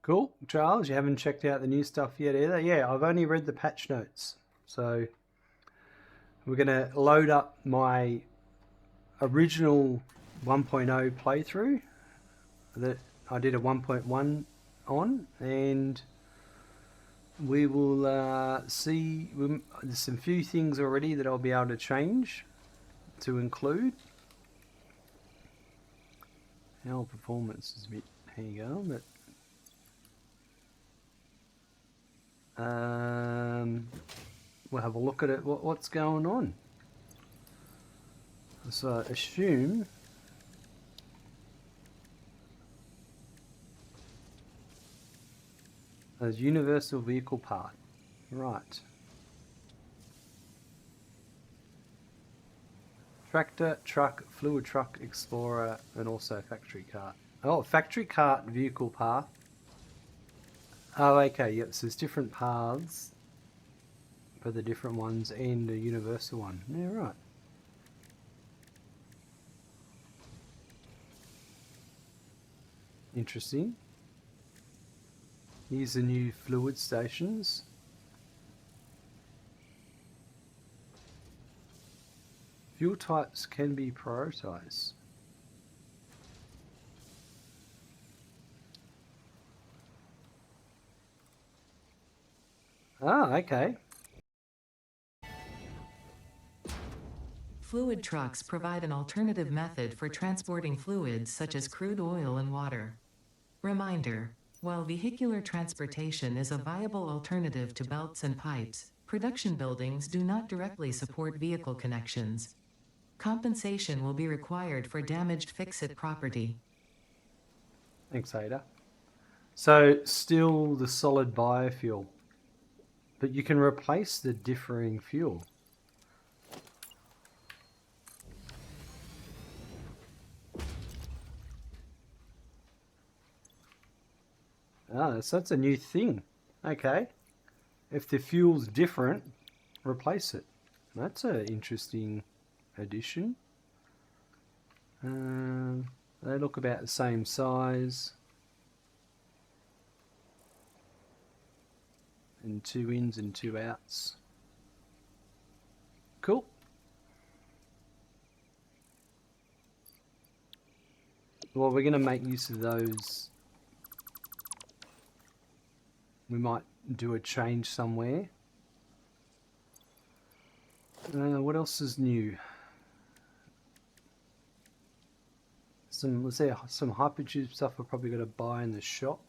Cool. Charles, you haven't checked out the new stuff yet either? Yeah, I've only read the patch notes. So we're going to load up my original 1.0 playthrough that I did a 1.1 on, and we will see. There's some few things already that I'll be able to change to include. Our performance is a bit, here you go, but we'll have a look at it. What's going on? So I assume as universal vehicle part, right? Tractor, truck, fluid truck, explorer, and also factory cart. Oh, factory cart vehicle path. Oh, okay, yep, so there's different paths for the different ones and a universal one. Yeah, right. Interesting. Here's the new fluid stations. Fuel types can be prioritized. Ah, okay. Fluid trucks provide an alternative method for transporting fluids such as crude oil and water. Reminder: while vehicular transportation is a viable alternative to belts and pipes, production buildings do not directly support vehicle connections. Compensation will be required for damaged fix-it property. Thanks, Ada. So still the solid biofuel, but you can replace the differing fuel. Ah, so that's a new thing. Okay. If the fuel's different, replace it. That's an interesting addition. They look about the same size. And 2 ins and 2 outs. Cool. Well, we're going to make use of those. We might do a change somewhere. What else is new? Let's say some hypertube stuff we're probably going to buy in the shop.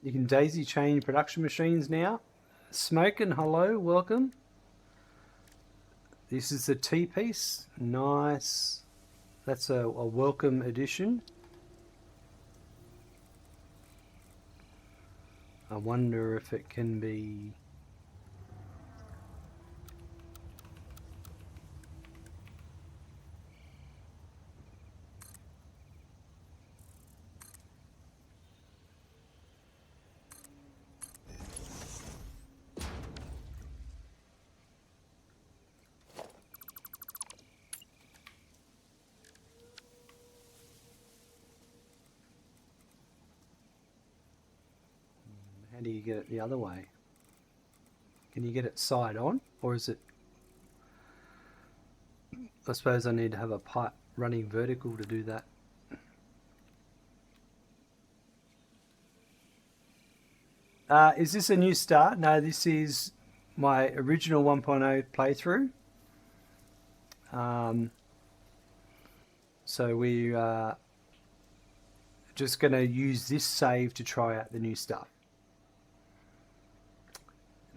You can daisy chain production machines now. Smoking, hello, welcome. This is the T-piece. Nice. That's a welcome addition. I wonder if it can be... How do you get it the other way? Can you get it side on, or is it... I suppose I need to have a pipe running vertical to do that. Is this a new start? No, this is my original 1.0 playthrough. So we are just going to use this save to try out the new stuff.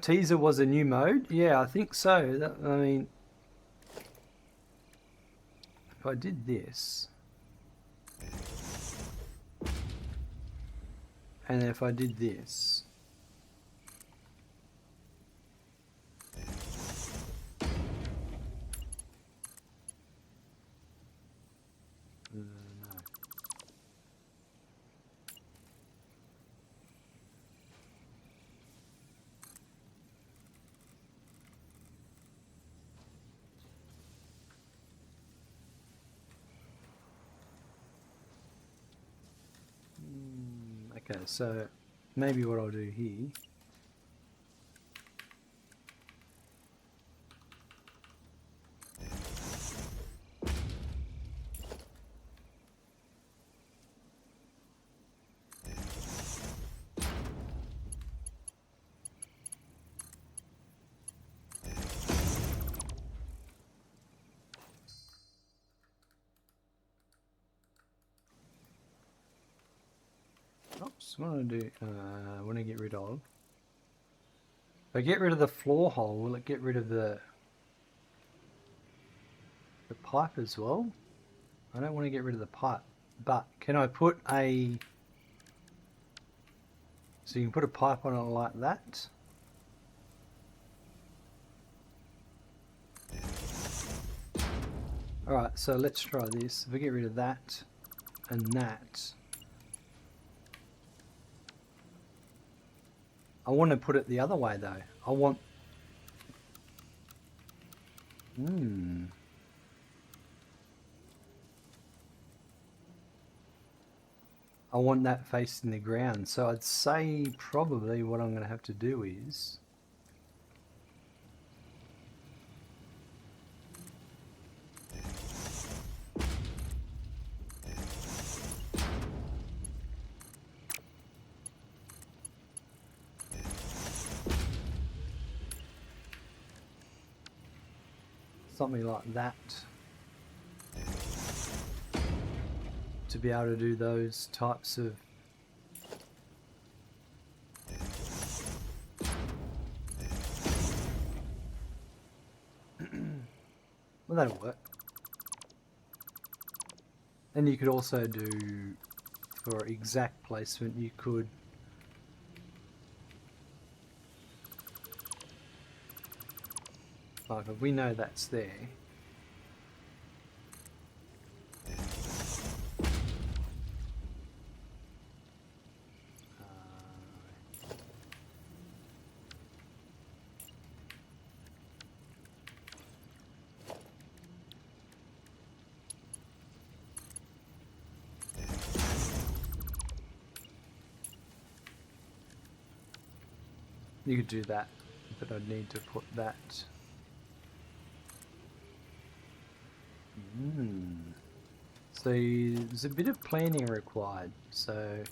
Teaser was a new mode? Yeah, I think so. I mean, if I did this, and if I did this, no. Okay, so maybe what I'll do here. Oops, what do I do? I want to get rid of. If I get rid of the floor hole, will it get rid of the pipe as well? I don't want to get rid of the pipe, but can I put a... So you can put a pipe on it like that. Alright, so let's try this. If I get rid of that and that, I want to put it the other way though. I want... I want that facing the ground. So I'd say probably what I'm going to have to do is... something like that. To be able to do those types of... Well, that'll work. And you could also do, for exact placement, you could like if we know that's there, you could do that, but I'd need to put that. So there's a bit of planning required. So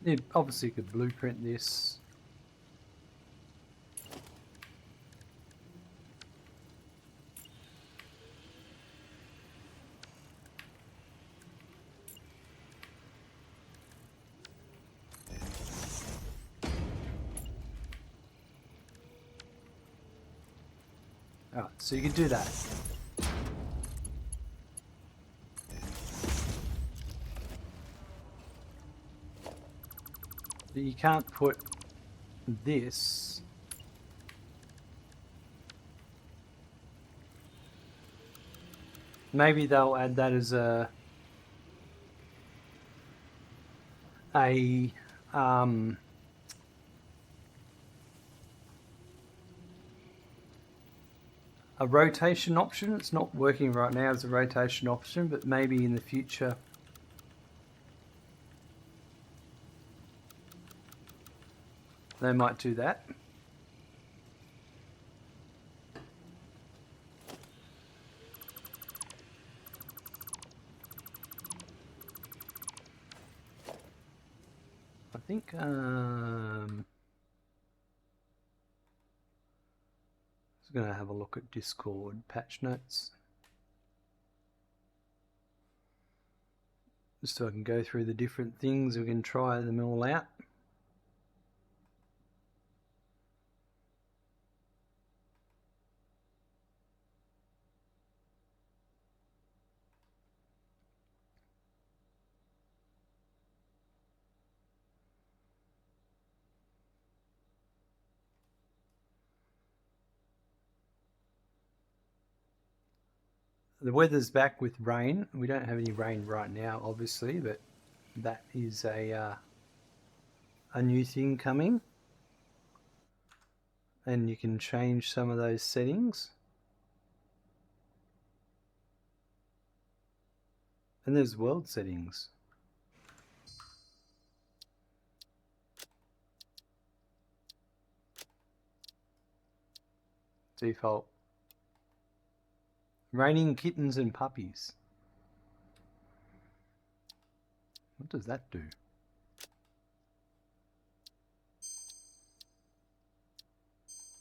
you obviously could blueprint this. Alright, so you can do that. But you can't put this maybe they'll add that as a rotation option. It's not working right now as a rotation option, but maybe in the future they might do that. I think I'm going to have a look at Discord patch notes just so I can go through the different things. We can try them all out. The weather's back with rain. We don't have any rain right now, obviously, but that is a new thing coming. and you can change some of those settings. And there's world settings. Default. Raining kittens and puppies. What does that do?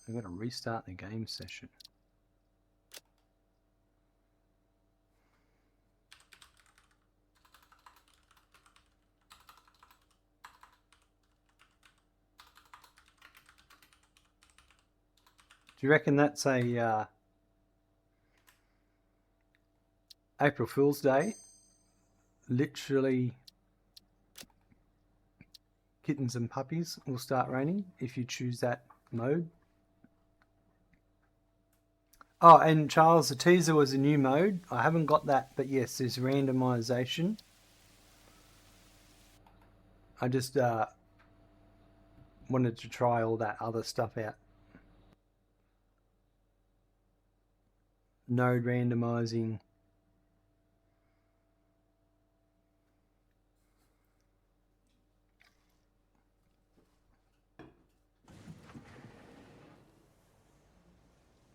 I've got to restart the game session. Do you reckon that's a April Fool's Day? Literally, kittens and puppies will start raining if you choose that mode. Oh, and Charles, the teaser was a new mode. I haven't got that, but yes, there's randomization. I just wanted to try all that other stuff out. Node randomizing.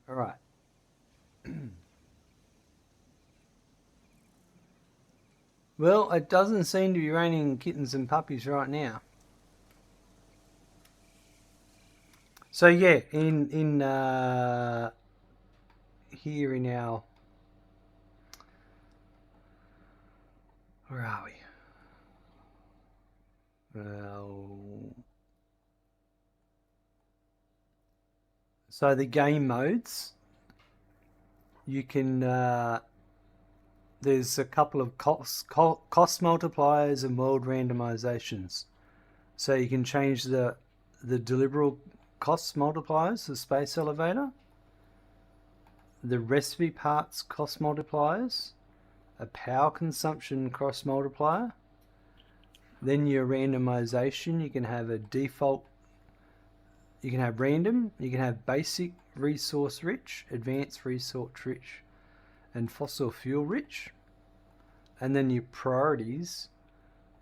All right. Well, it doesn't seem to be raining kittens and puppies right now. So yeah, in here in our, where are we? So the game modes, you can there's a couple of cost multipliers and world randomizations. So you can change the deliverable cost multipliers, the space elevator, the recipe parts cost multipliers, a power consumption cross multiplier, then your randomization. You can have a default, you can have random, you can have basic resource rich, advanced resource rich, and fossil fuel rich. And then your priorities,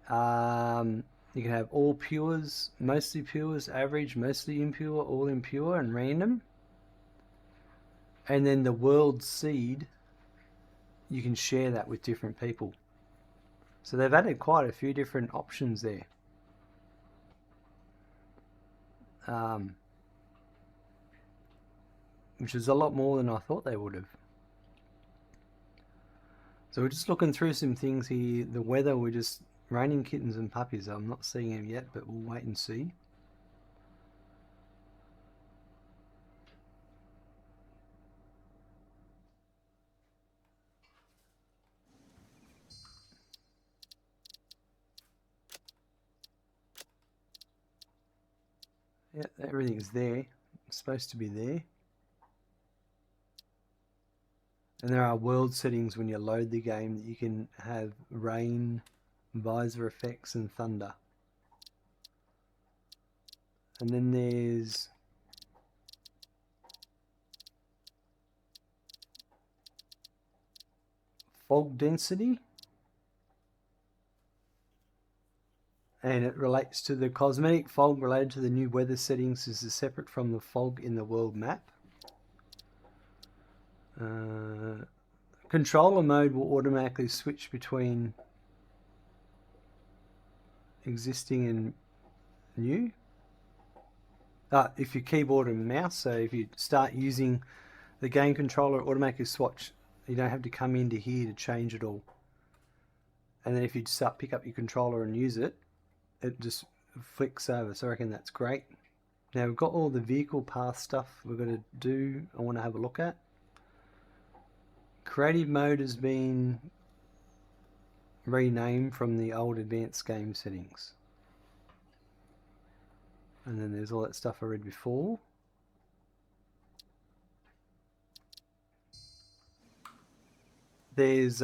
you can have all pures, mostly pures, average, mostly impure, all impure, and random. And then the world seed, you can share that with different people. So they've added quite a few different options there. Which is a lot more than I thought they would have. So we're just looking through some things here. The weather, we're just raining kittens and puppies. I'm not seeing them yet, but we'll wait and see. Yeah, everything's there. It's supposed to be there. And there are world settings when you load the game that you can have rain, visor effects, and thunder. And then there's fog density. And it relates to the cosmetic fog related to the new weather settings. This is separate from the fog in the world map. Controller mode will automatically switch between existing and new. If you keyboard and mouse, so if you start using the game controller, it automatically switch. You don't have to come into here to change it all. And then if you start pick up your controller and use it, it just flicks over. So I reckon that's great. Now we've got all the vehicle path stuff we're going to do. I want to have a look at. Creative mode has been renamed from the old advanced game settings. And then there's all that stuff I read before. There's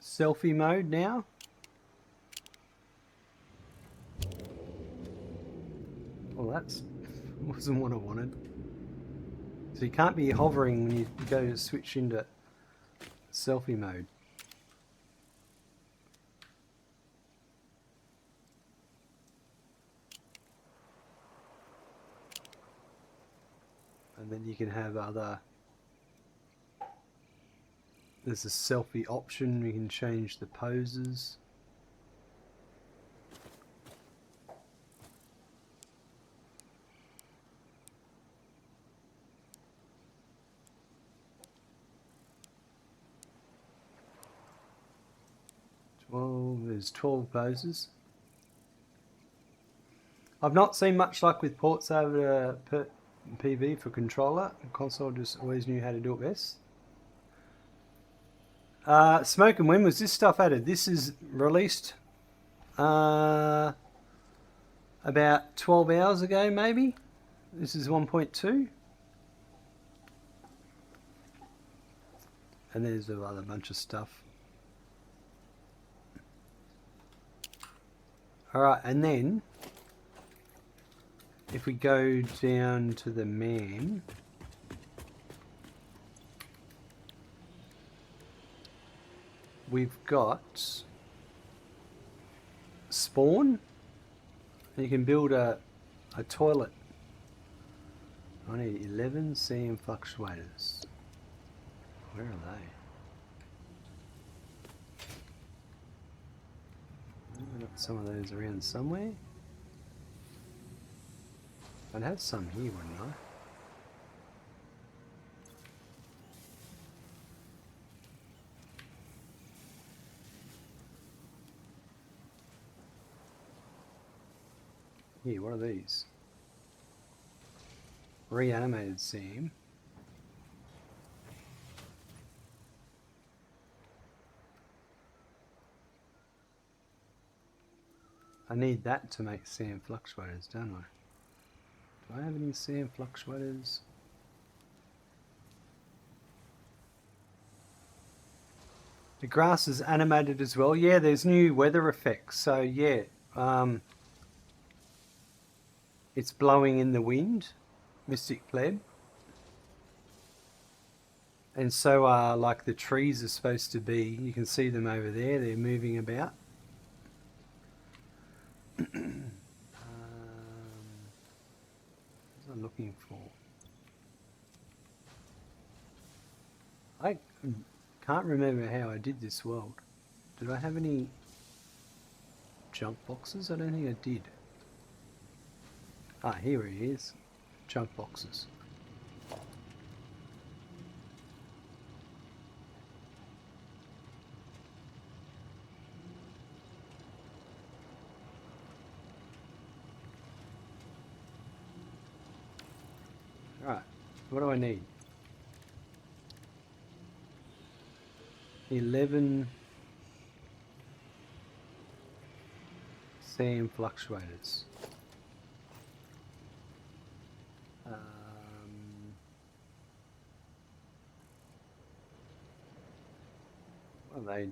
selfie mode now. Well, that's wasn't what I wanted. So you can't be hovering when you go to switch into selfie mode. And then you can have other... There's a selfie option, you can change the poses. There's 12 poses. I've not seen much luck with ports over to PV for controller. Console just always knew how to do it best. Smoke and when was this stuff added? This is released about 12 hours ago, maybe. This is 1.2. And there's a other bunch of stuff. Alright, and then if we go down to the man, we've got spawn, and you can build a toilet. I need 11 CM fluctuators. Where are they? I've got some of those around somewhere. I'd have some here, wouldn't I? Here, what are these? Reanimated seam. I need that to make sand fluctuators, don't I? Do I have any sand fluctuators? The grass is animated as well. Yeah, there's new weather effects. So yeah, it's blowing in the wind, Mystic Pleb. And so like the trees are supposed to be, you can see them over there, they're moving about. What was I looking for? I can't remember how I did this world. Did I have any junk boxes? I don't think I did. Ah, here he is. Junk boxes. Alright, what do I need? 11 sand fluctuators. What are they?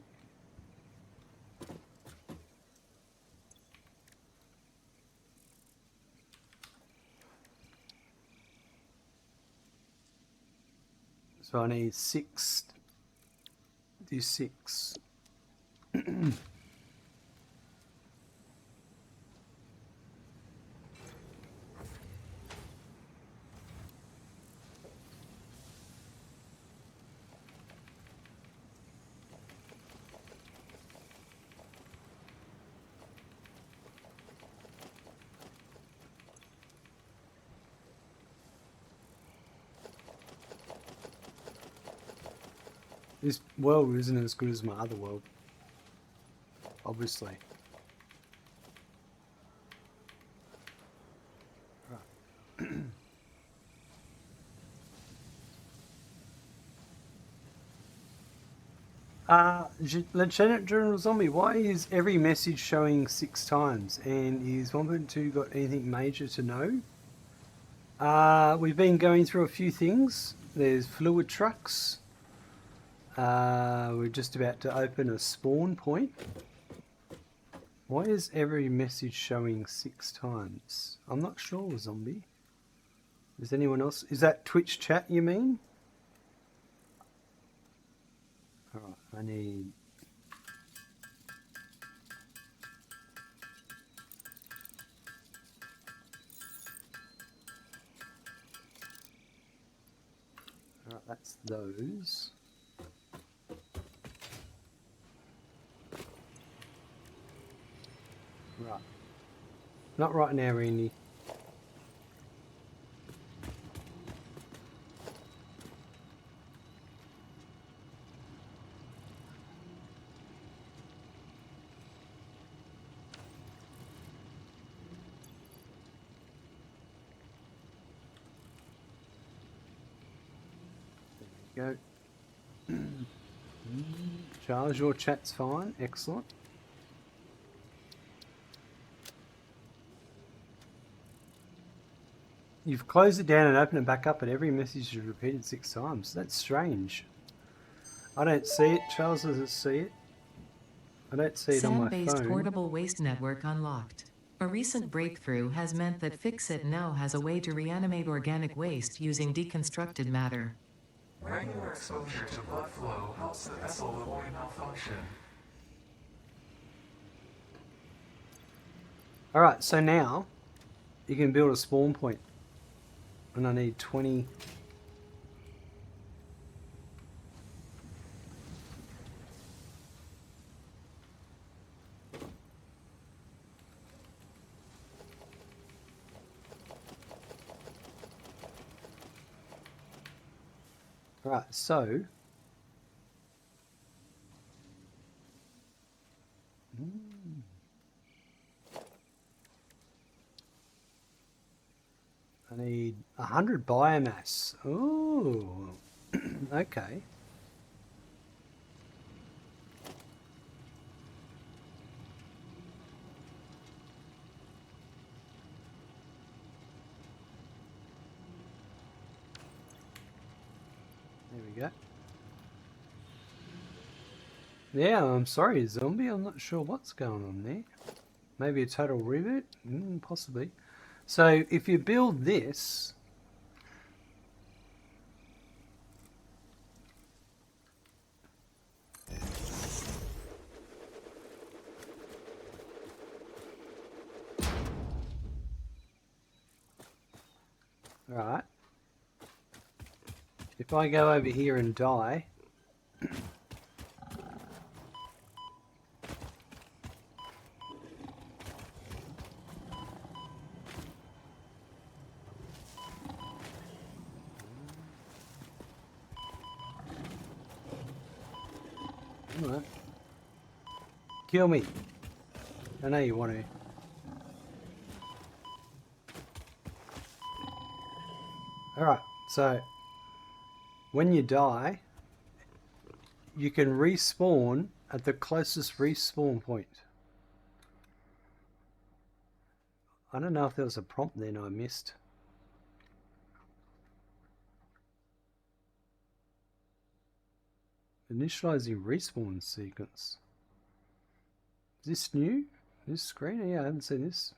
So I need 6. Do 6. This world isn't as good as my other world, obviously. Lieutenant General Zombie, why is every message showing 6 times? And is 1.2 got anything major to know? We've been going through a few things. There's fluid trucks. We're just about to open a spawn point. Why is every message showing 6 times? I'm not sure, Zombie. Is anyone else? Is that Twitch chat you mean? Alright, I need... Alright, that's those. Right. Not right now, Randy. There we go. Charles, your chat's fine. Excellent. You've closed it down and opened it back up, but every message is repeated 6 times. That's strange. I don't see it. Charles doesn't see it. I don't see it on my SAN-based phone. portable waste network unlocked. A recent breakthrough has meant that Fixit now has a way to reanimate organic waste using deconstructed matter. Regular exposure to blood flow helps the vessel avoid malfunction. Alright, so now you can build a spawn point. And I need 20... Right, so... I need 100 biomass. Ooh, okay. There we go. Yeah, I'm sorry, Zombie. I'm not sure what's going on there. Maybe a total reboot? Possibly. So if you build this... Alright. If I go over here and die... Alright. Kill me. I know you want to. Alright, so when you die, you can respawn at the closest respawn point. I don't know if there was a prompt then I missed. Initializing respawn sequence. Is this new? This screen? Yeah, I haven't seen this.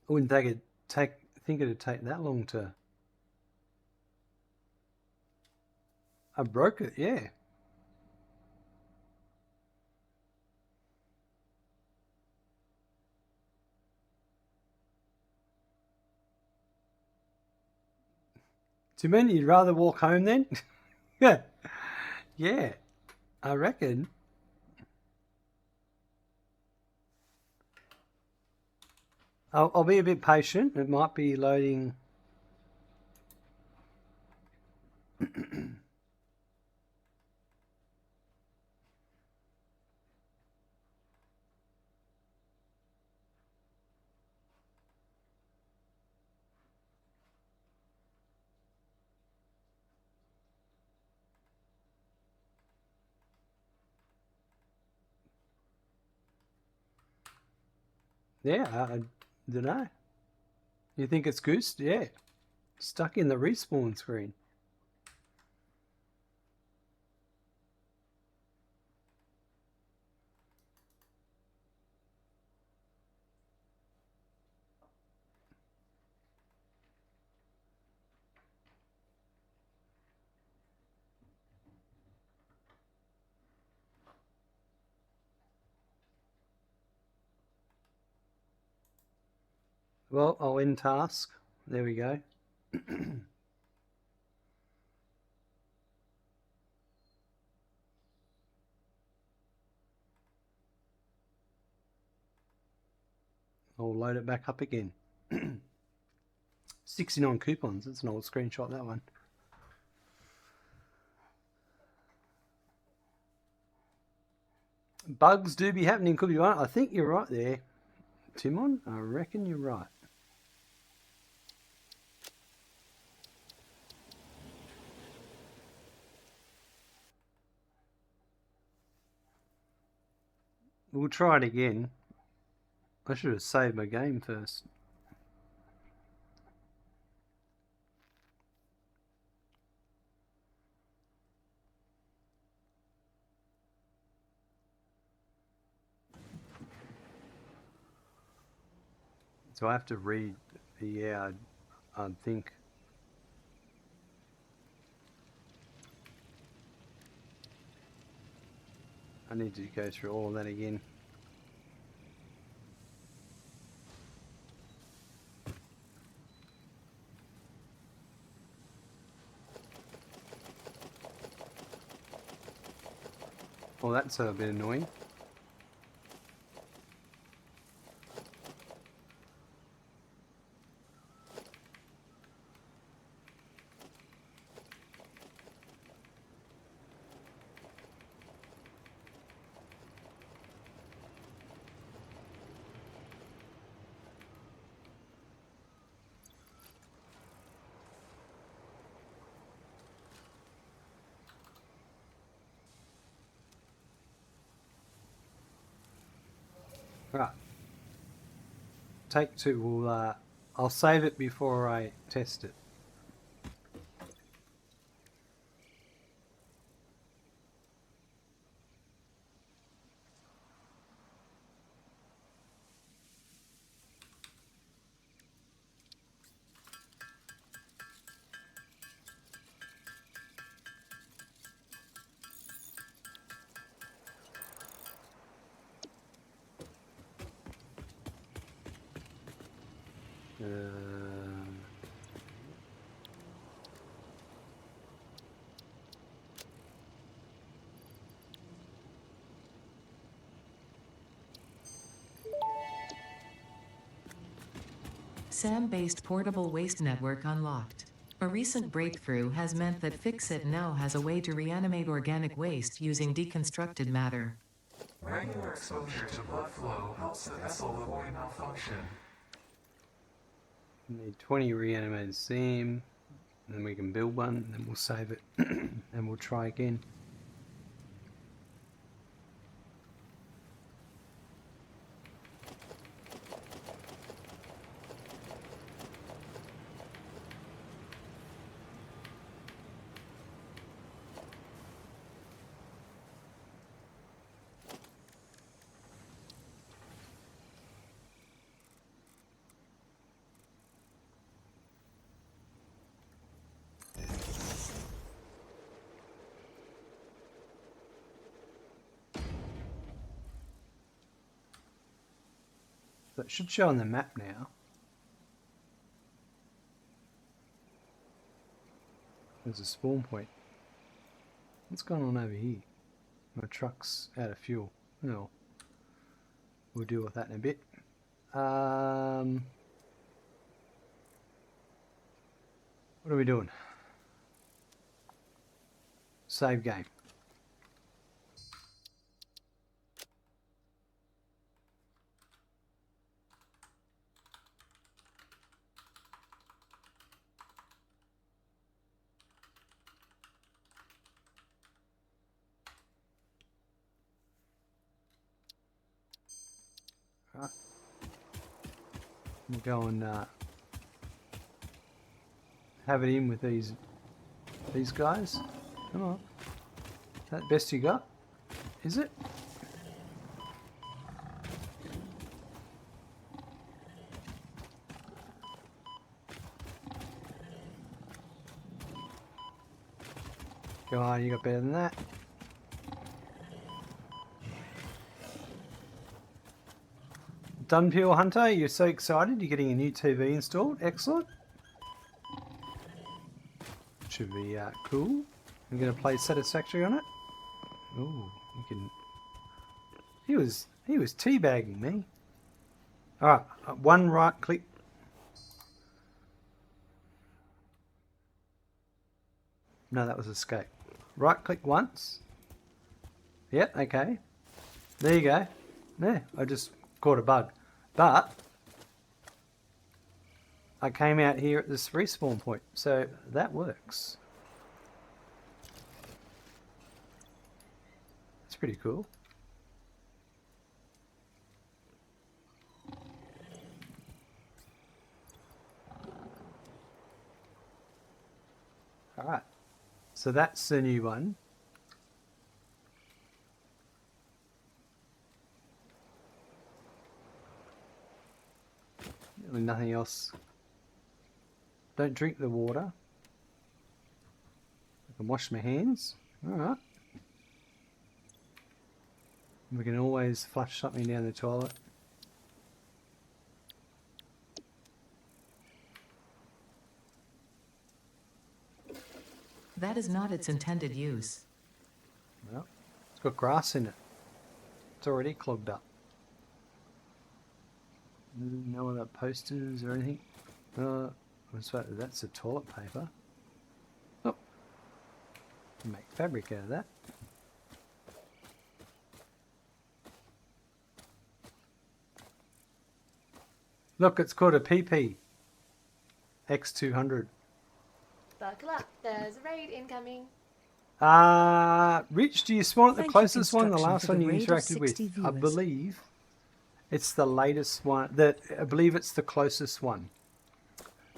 I wouldn't think it'd take that long to... I broke it, yeah. Do you mean you'd rather walk home then? Yeah. Yeah, I reckon. I'll be a bit patient. It might be loading. Yeah, I don't know. You think it's goosed? Yeah. Stuck in the respawn screen. Well, I'll end task. There we go. I'll load it back up again. 69 coupons. That's an old screenshot, that one. Bugs do be happening, could be right. I think you're right there, Timon. I reckon you're right. We'll try it again. I should have saved my game first. So I have to read. Yeah, I think. I need to go through all of that again. Well, that's a bit annoying. Right. Take two. We'll, I'll save it before I test it. SAM-based portable waste network unlocked. A recent breakthrough has meant that Fixit now has a way to reanimate organic waste using deconstructed matter. Regular exposure to blood flow helps the vessel avoid malfunction. Need 20 reanimated SAM. Then we can build one. Then we'll save it. And we'll try again. So it should show on the map now. There's a spawn point. What's going on over here? My truck's out of fuel. No. We'll deal with that in a bit. What are we doing? Save game. Right. We'll go and have it in with these guys. Come on. Is that the best you got? Is it? Go on, you got better than that. Done, Pure Hunter, you're so excited. You're getting a new TV installed. Excellent. Should be cool. I'm going to play Satisfactory on it. Ooh, you can... He was teabagging me. Alright, one right click. No, that was escape. Right click once. Yep, okay. There you go. There, I just caught a bug. But I came out here at this respawn point, so that works. It's pretty cool. Alright, so that's the new one. And nothing else. Don't drink the water. I can wash my hands. Alright. We can always flush something down the toilet. That is not its intended use. Well, it's got grass in it. It's already clogged up. No other posters or anything. That's the toilet paper. Oh, make fabric out of that. Look, it's called a PP X200. Buckle up, there's a raid incoming. Rich, do you spawn at the Thank you, closest one, the construction, last for the one you raid of interacted with? 60 I viewers. believe it's the latest one. I believe it's the closest one.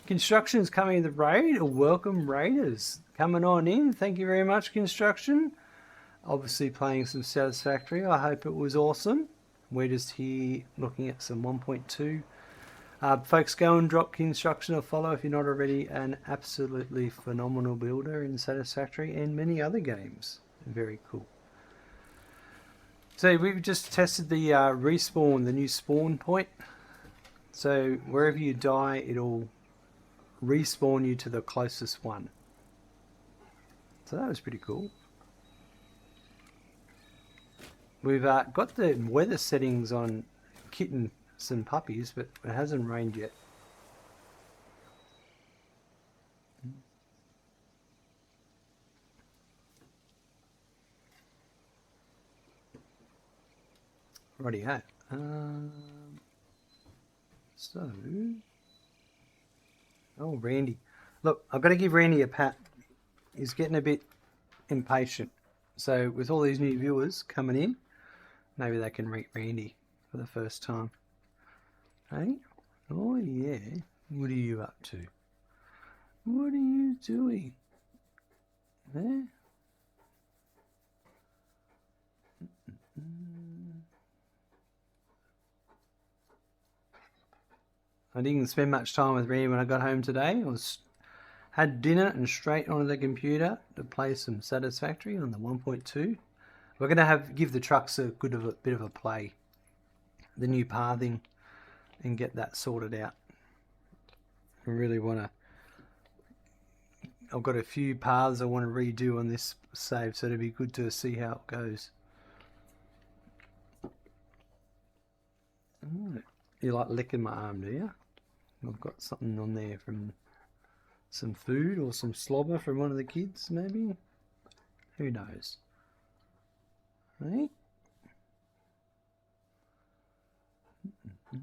Construction is coming in the raid. Welcome raiders. Coming on in. Thank you very much, Construction. Obviously playing some Satisfactory. I hope it was awesome. We're just here looking at some 1.2. Folks, go and drop Construction a follow if you're not already. An absolutely phenomenal builder in Satisfactory and many other games. Very cool. So we've just tested the respawn, the new spawn point. So wherever you die, it'll respawn you to the closest one. So that was pretty cool. We've got the weather settings on kittens and puppies, but it hasn't rained yet. Righty-ho. Oh, Randy. Look, I've got to give Randy a pat. He's getting a bit impatient. So with all these new viewers coming in, maybe they can meet Randy for the first time. Hey? Oh, yeah. What are you up to? What are you doing? Eh? I didn't spend much time with Randy when I got home today. Had dinner and straight onto the computer to play some Satisfactory on the 1.2. We're going to give the trucks a bit of a play. The new pathing, and get that sorted out. I really want to... I've got a few paths I want to redo on this save, so it'd be good to see how it goes. You like licking my arm, do you? I've got something on there from some food or some slobber from one of the kids, maybe? Who knows? Hey? Oh,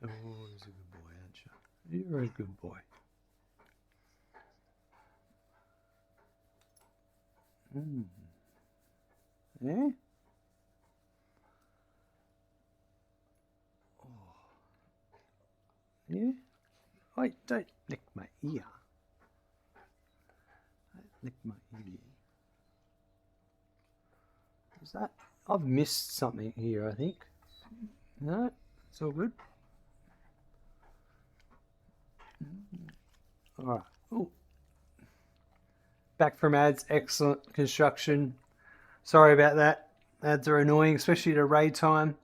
you're a good boy, aren't you? You're a good boy. Yeah? Yeah? Wait, don't lick my ear. Don't lick my ear. Is that? I've missed something here, I think. No, it's all good. Alright. Oh. Back from ads. Excellent construction. Sorry about that. Ads are annoying, especially at a raid time.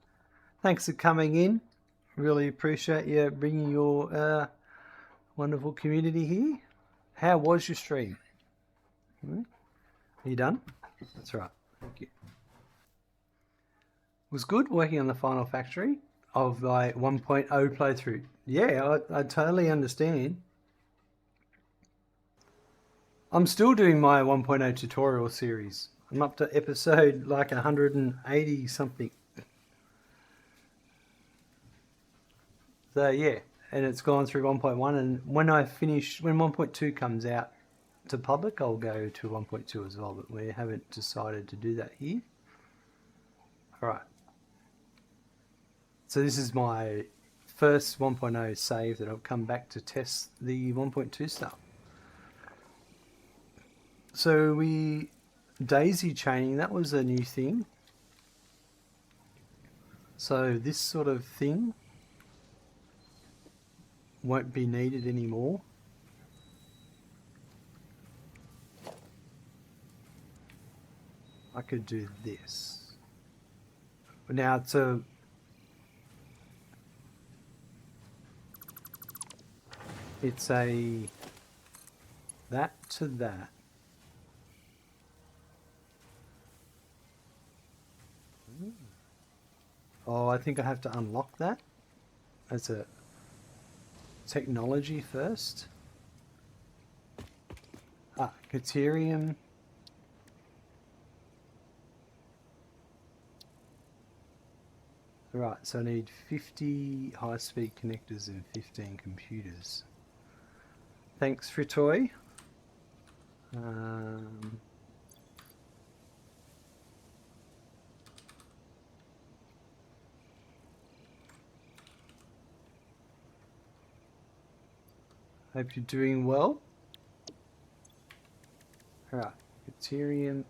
Thanks for coming in. Really appreciate you bringing your wonderful community here. How was your stream? Are you done? That's right. Thank you. It was good working on the final factory of my 1.0 playthrough. Yeah, I totally understand. I'm still doing my 1.0 tutorial series. I'm up to episode like 180 something. So yeah, and it's gone through 1.1, and when 1.2 comes out to public, I'll go to 1.2 as well, but we haven't decided to do that here. Alright. So this is my first 1.0 save that I've come back to test the 1.2 stuff. So daisy chaining, that was a new thing. So this sort of thing won't be needed anymore. I could do this. Now it's a that to that. Oh, I think I have to unlock that as a technology first. Caterium. Right, so I need 50 high-speed connectors and 15 computers. Thanks, Fritoy. Hope you're doing well. Alright, Ethereum.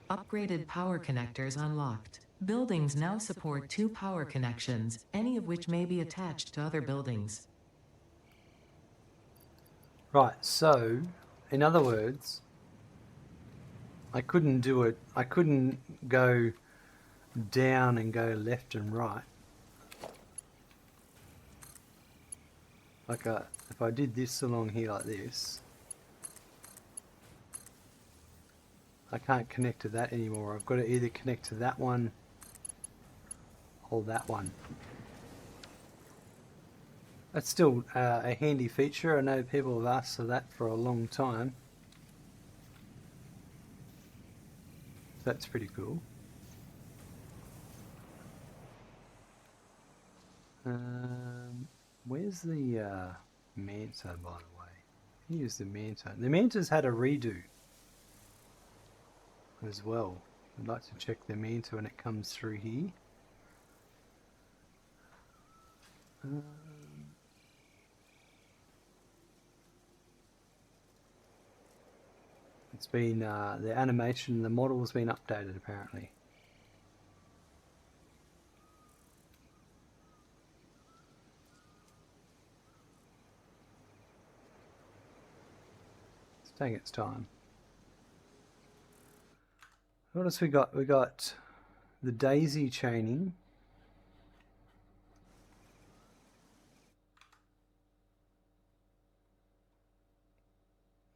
Upgraded power connectors unlocked. Buildings now support 2 power connections, any of which may be attached to other buildings. Right, so, in other words, I couldn't do it. I couldn't go down and go left and right. Like if I did this along here like this, I can't connect to that anymore. I've got to either connect to that one or that one. That's still a handy feature. I know people have asked for that for a long time. That's pretty cool. Where's the Manta, by the way? Here's the Manta. The Manta's had a redo as well. I'd like to check the Manta when it comes through here. It's been, the animation, the model's been updated apparently. It's taking its time. What else we got? We got the daisy chaining.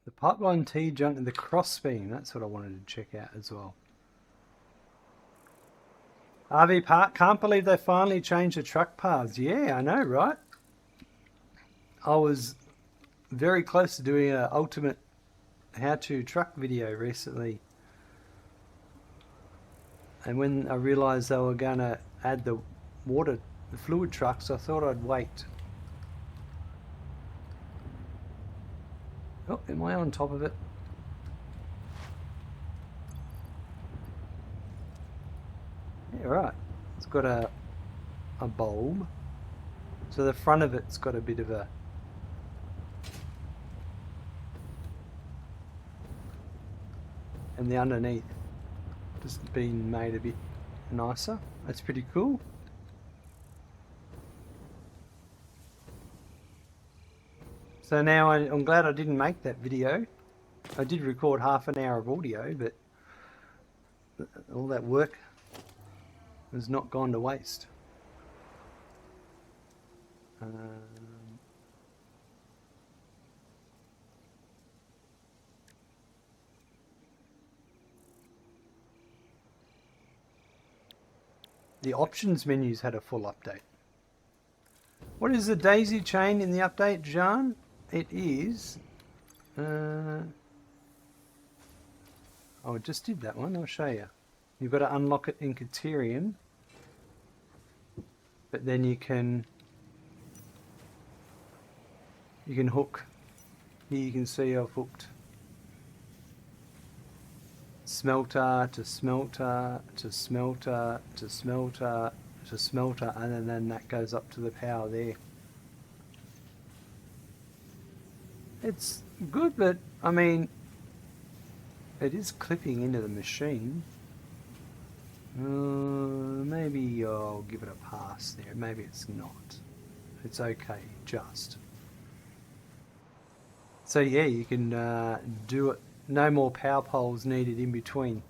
The pipeline T junk and the cross beam. That's what I wanted to check out as well. RV Park, can't believe they finally changed the truck paths. Yeah, I know, right? I was very close to doing an ultimate how-to truck video recently. And when I realised they were going to add the fluid trucks, I thought I'd wait. Am I on top of it? Yeah, right. It's got a bulb. So the front of it's got a bit of a... And the underneath just been made a bit nicer. That's pretty cool. So now I'm glad I didn't make that video. I did record half an hour of audio, but all that work has not gone to waste. The options menus had a full update. What is the daisy chain in the update, John? It is... oh, I just did that one. I'll show you. You've got to unlock it in Criterion. But then you can hook. Here you can see I've hooked smelter to smelter to smelter to smelter to smelter, and then that goes up to the power there. It's good, but I mean, it is clipping into the machine. Maybe I'll give it a pass there. Maybe it's not. It's okay, just. So yeah, you can do it. No more power poles needed in between,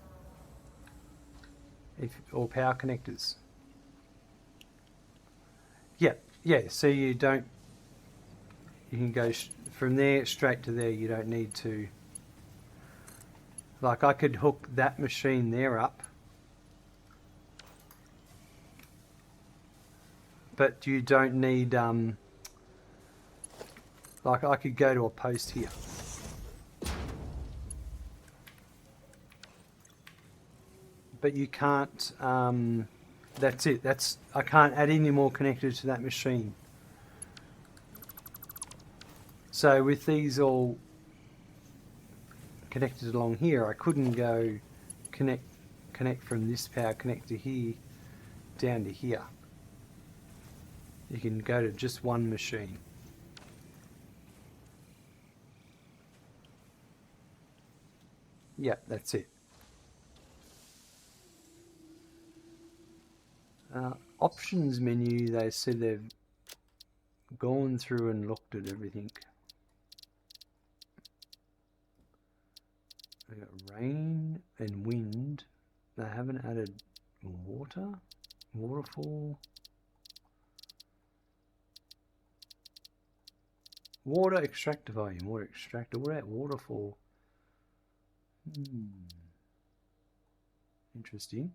or power connectors. Yeah. So you don't. You can go from there straight to there. You don't need to. Like I could hook that machine there up, but you don't need. Like I could go to a post here. But you can't, that's it. I can't add any more connectors to that machine. So with these all connected along here, I couldn't go connect from this power connector here down to here. You can go to just one machine. Yeah, that's it. Options menu, they said they've gone through and looked at everything. They got rain and wind. They haven't added waterfall. Water extractor volume, water extractor. What about waterfall? Interesting.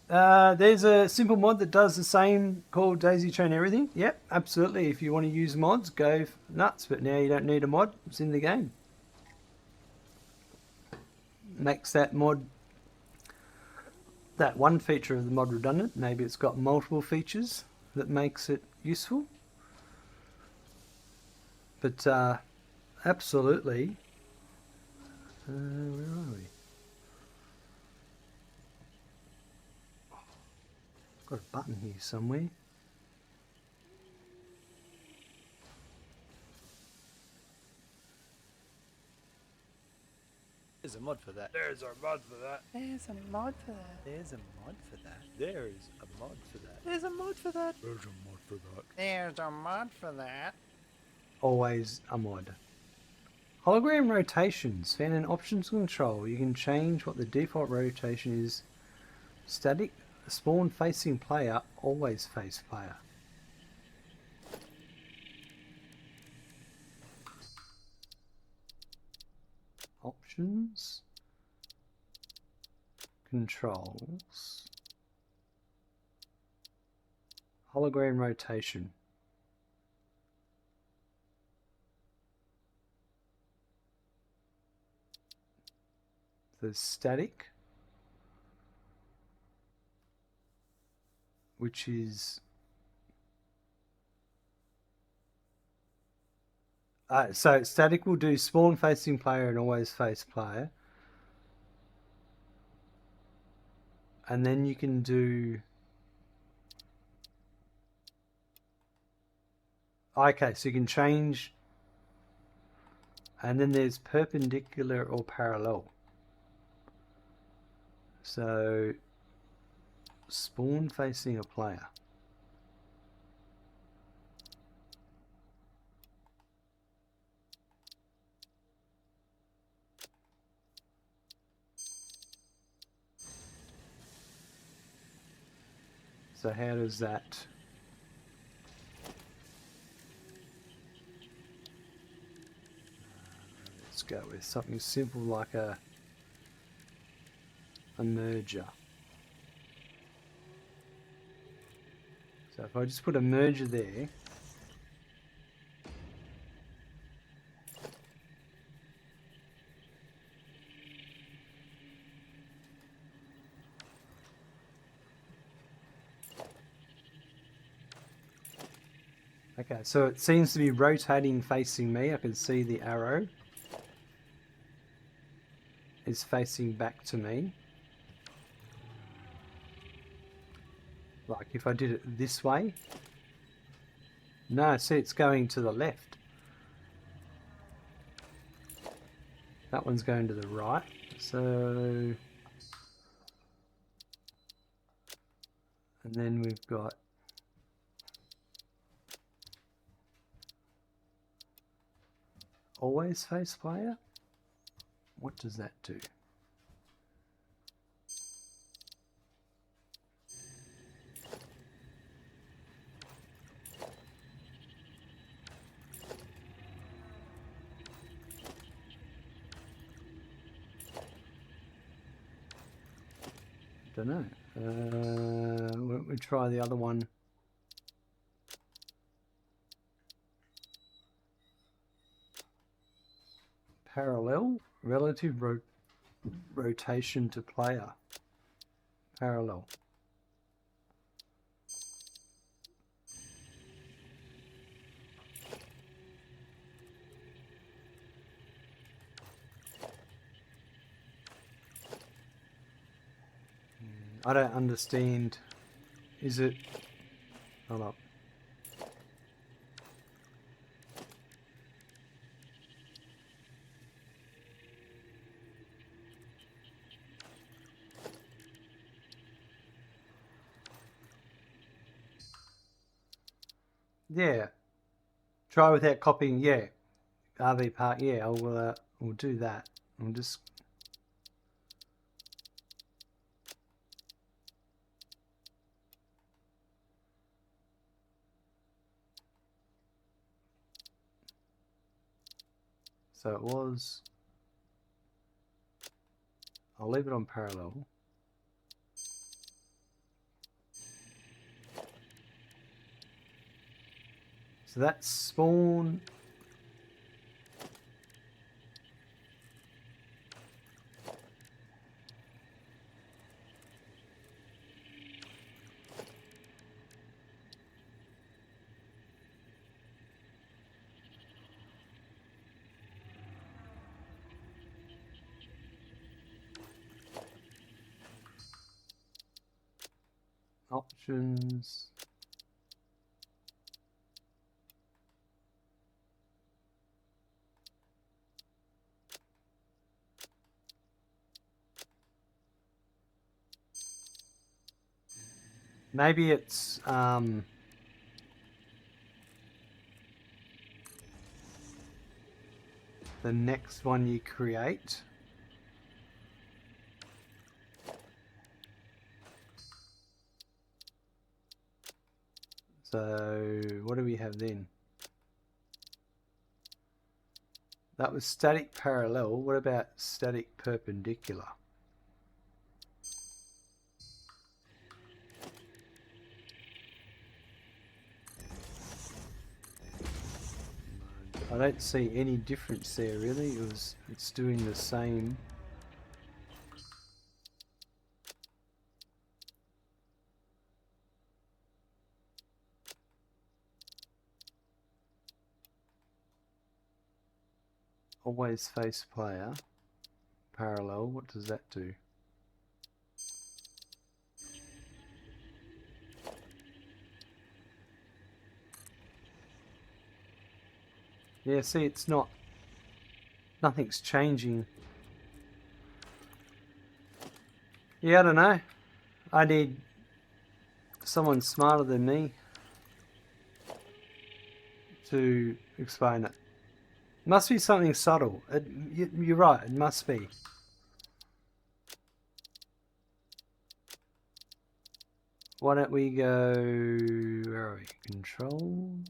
There's a simple mod that does the same called Daisy Chain Everything. Yep, absolutely. If you want to use mods, go nuts. But now you don't need a mod. It's in the game. Makes that mod, that one feature of the mod redundant. Maybe it's got multiple features that makes it useful. But absolutely. Where are we? Got a button here somewhere. There's a mod for that. There's a mod for that. There's a mod for that. There's a mod for that. There's a mod for that. There's a mod for that. There's a mod for that. There's a mod for that. Always a mod. Hologram rotations found in options control. You can change what the default rotation is. Static, spawn facing player, always face player. Options, controls, hologram rotation. There's static, which is So static will do spawn facing player and always face player. And then you can do... Okay, so you can change... And then there's perpendicular or parallel. So spawn facing a player. So how does that... Let's go with something simple like a merger. So if I just put a merger there, okay, so it seems to be rotating facing me. I can see the arrow is facing back to me. Like if I did it this way. No, see, it's going to the left. That one's going to the right. So... And then we've got... Always face player? What does that do? Don't know. Why don't we try the other one? Parallel, relative rotation to player. Parallel. I don't understand. Is it... Hold up. Yeah. Try without copying. Yeah. RV Park. Yeah, we'll do that. We'll just... So it was... I'll leave it on parallel. So that's spawn. Options. Maybe it's the next one you create. So what do we have then? That was static parallel. What about static perpendicular? I don't see any difference there really. It's doing the same. always face player. Parallel, what does that do? Yeah, see, it's not... Nothing's changing. Yeah, I don't know. I need someone smarter than me to explain it. Must be something subtle. You're right, it must be. Why don't we go... Where are we? Controls?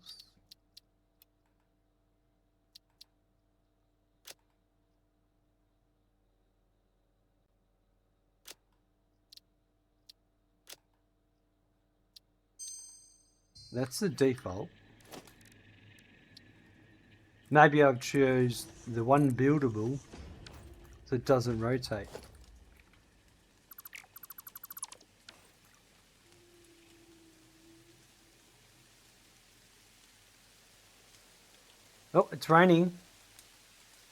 That's the default. Maybe I've chose the one buildable so it doesn't rotate. Oh, it's raining.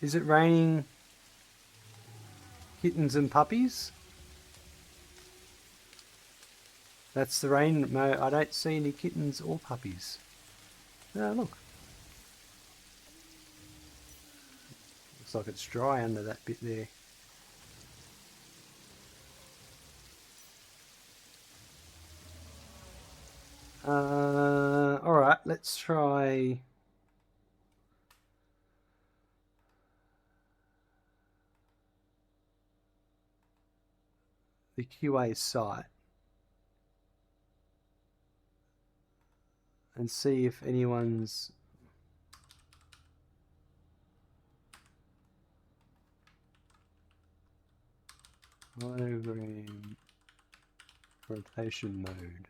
Is it raining kittens and puppies? That's the rain mode. I don't see any kittens or puppies. Oh, look. Looks like it's dry under that bit there. Alright, let's try... the QA site. And see if anyone's... Monitoring rotation mode.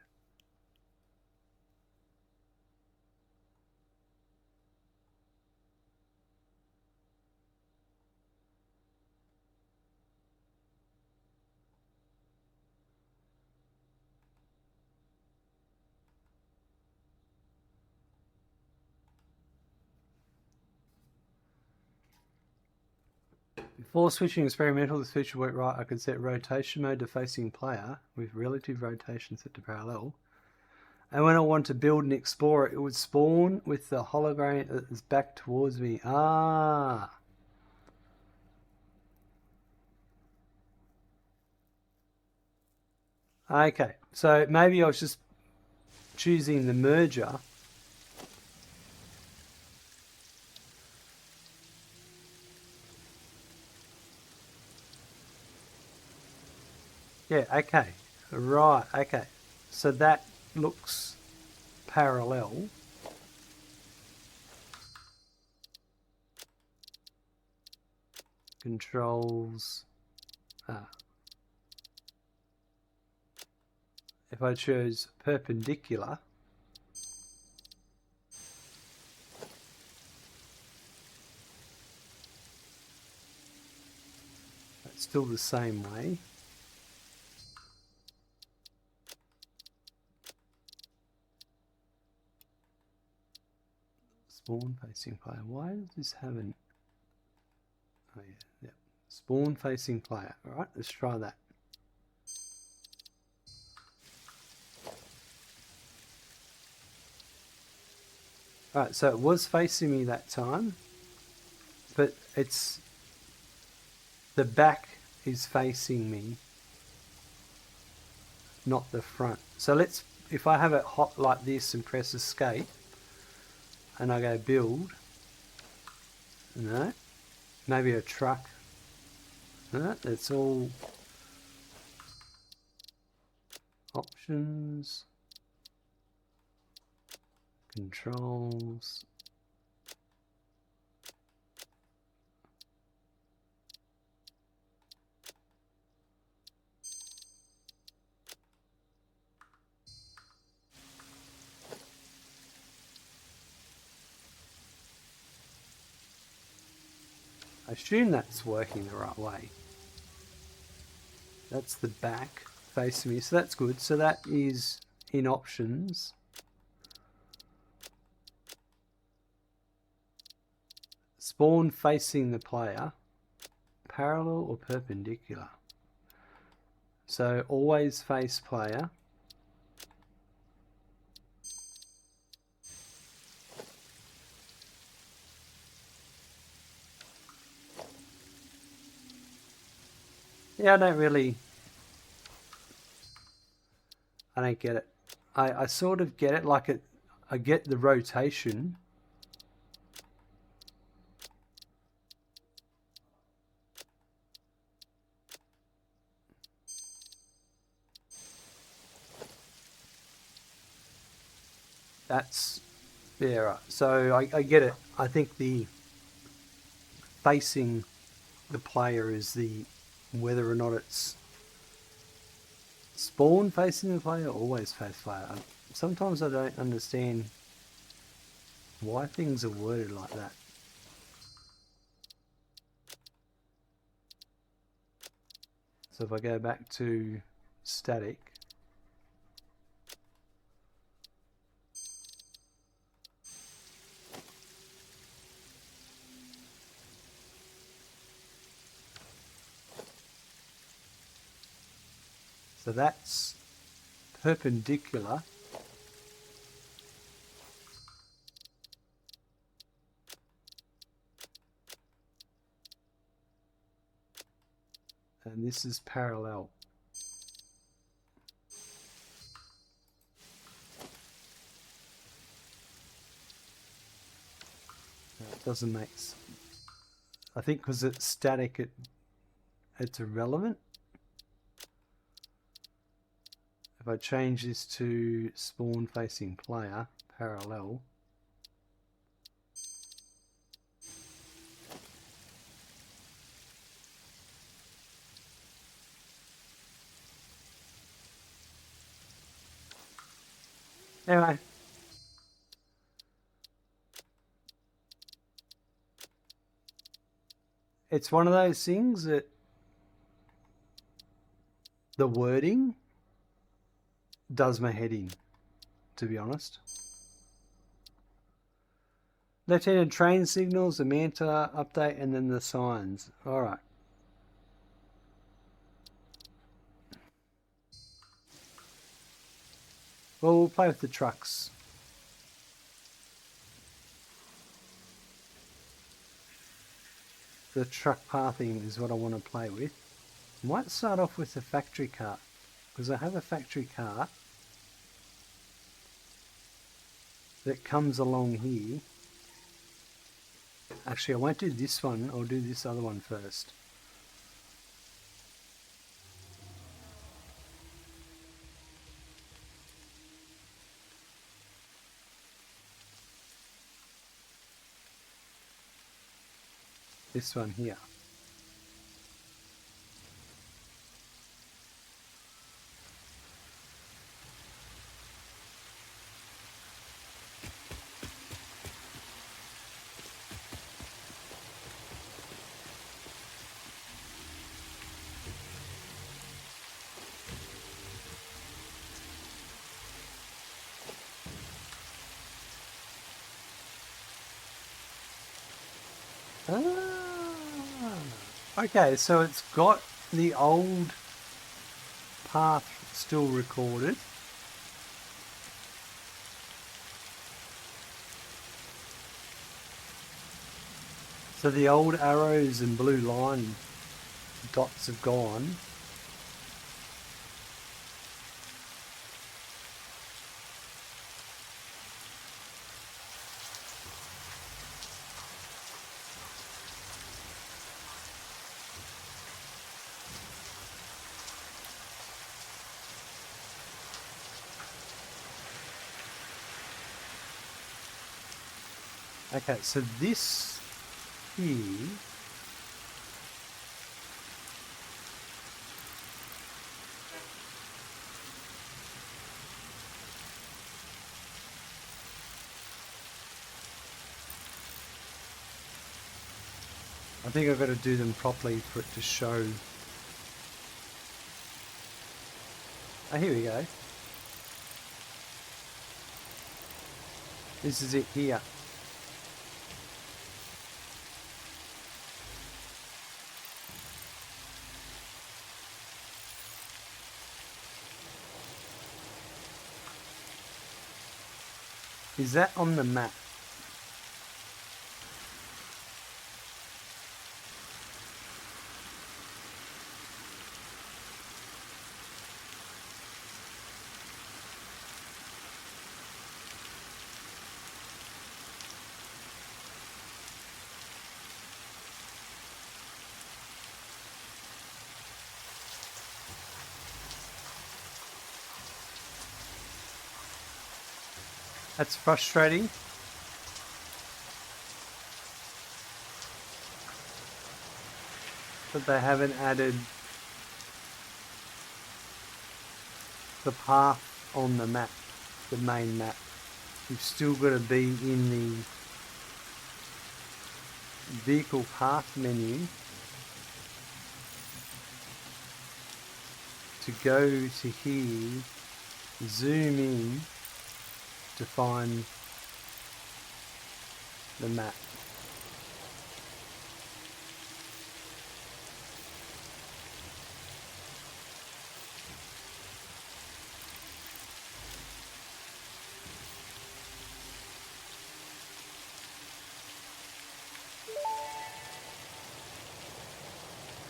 Before switching experimental, this feature worked right. I could set rotation mode to facing player with relative rotation set to parallel. And when I want to build and explore it, it would spawn with the hologram that is back towards me. Ah. Okay, so maybe I was just choosing the merger. Yeah, okay. Right, okay. So that looks parallel. Controls. If I choose perpendicular, that's still the same way. Spawn facing player. Why does this have an... Oh yeah, yeah. Spawn facing player. Alright, let's try that. Alright, so it was facing me that time, but it's... the back is facing me, not the front. So let's... if I have it hot like this and press escape, and I go build, no, maybe a truck, no, that's all options, controls, I assume that's working the right way. That's the back facing me, so that's good. So that is in options. spawn facing the player, parallel or perpendicular. So always face player. Yeah, I don't get it. I sort of get it, like I get the rotation. That's, yeah, right. So I get it. I think the facing the player is the, whether or not it's spawn facing the player or always face player. Sometimes I don't understand why things are worded like that. So if I go back to static, so that's perpendicular. And this is parallel. It doesn't make sense. I think because it's static, it's irrelevant. If I change this to spawn facing player, parallel, anyway, it's one of those things that the wording does my head in, to be honest. Left-handed train signals, the Manta update, and then the signs. All right. Well, we'll play with the trucks. The truck pathing is what I want to play with. Might start off with the factory cart, because I have a factory cart that comes along here. Actually, I won't do this one, I'll do this other one first. This one here. Okay, so it's got the old path still recorded. So the old arrows and blue line dots have gone. Okay, so this here I think I've got to do them properly for it to show. Oh, here we go. This is it here. Is that on the map? That's frustrating. That they haven't added the path on the map, the main map. You've still got to be in the vehicle path menu to go to here, zoom in to find the map.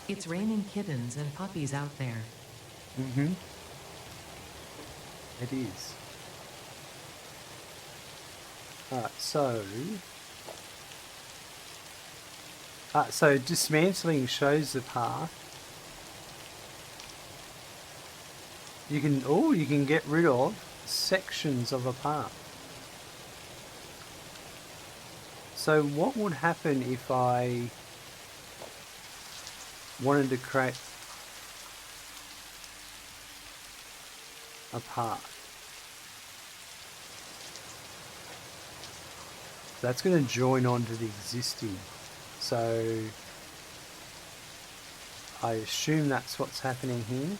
It's raining kittens and puppies out there. Mm-hmm. It is. Alright, so dismantling shows the path. You can get rid of sections of a path. So what would happen if I wanted to create a path? That's going to join onto the existing. So I assume that's what's happening here.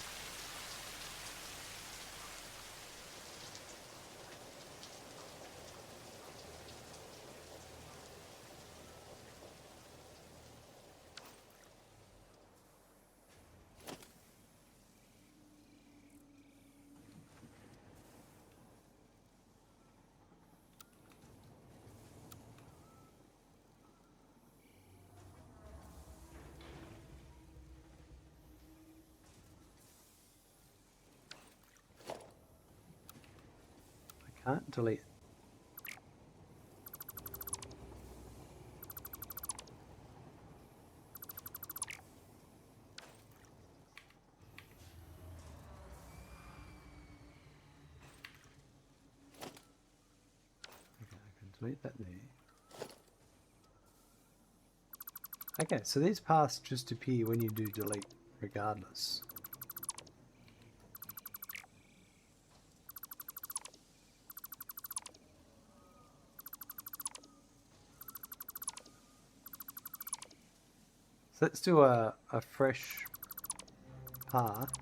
I can't delete it. Okay, I can delete that there. Okay, so these paths just appear when you do delete, regardless. So let's do a fresh path.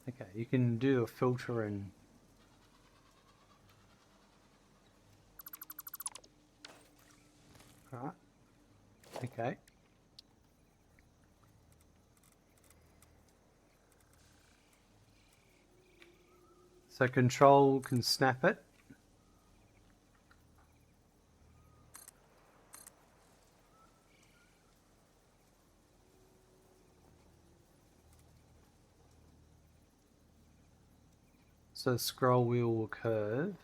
Okay, you can do a filter and right. Okay. So control can snap it. So the scroll wheel will curve.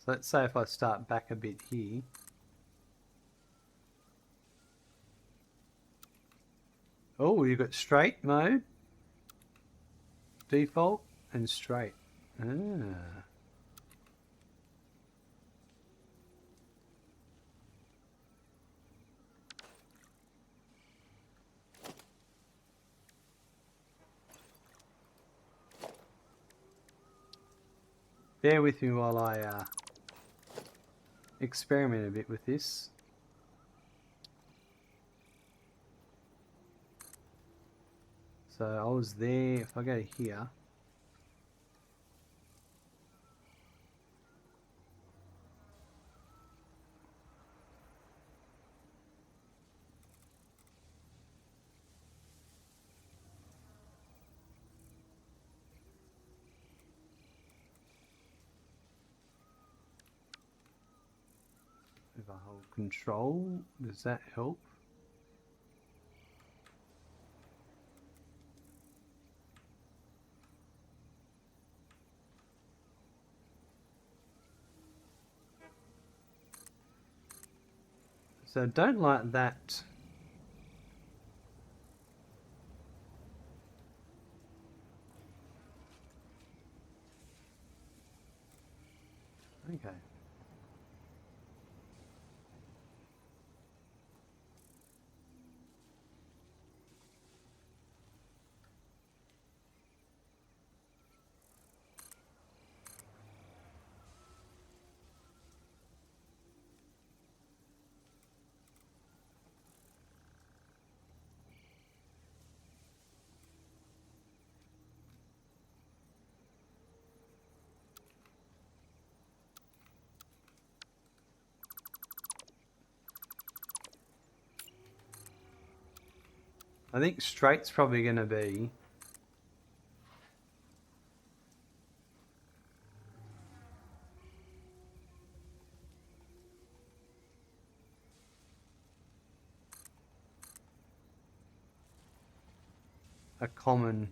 So let's say if I start back a bit here. Oh, you've got straight mode, default, and straight. Ah. Bear with me while I experiment a bit with this. So I was there. If I go here, if I hold control, does that help? So I don't like that. Okay. I think straight's probably going to be a common.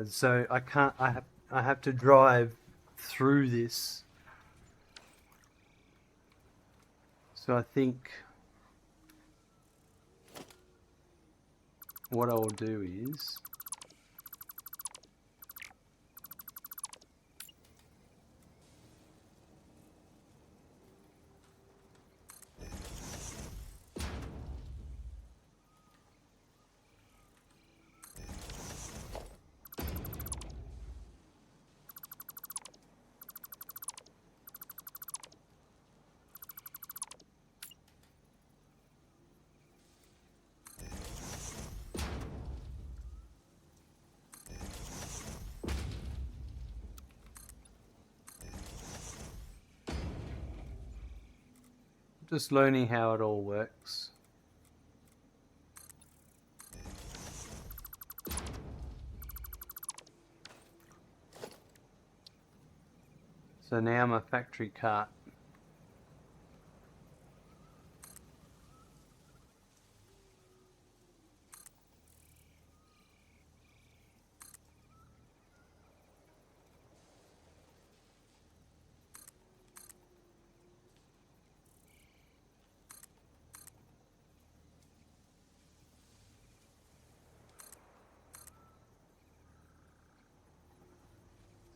So I can't. I have to drive through this. So I think what I'll do is just learning how it all works. So now my factory cart.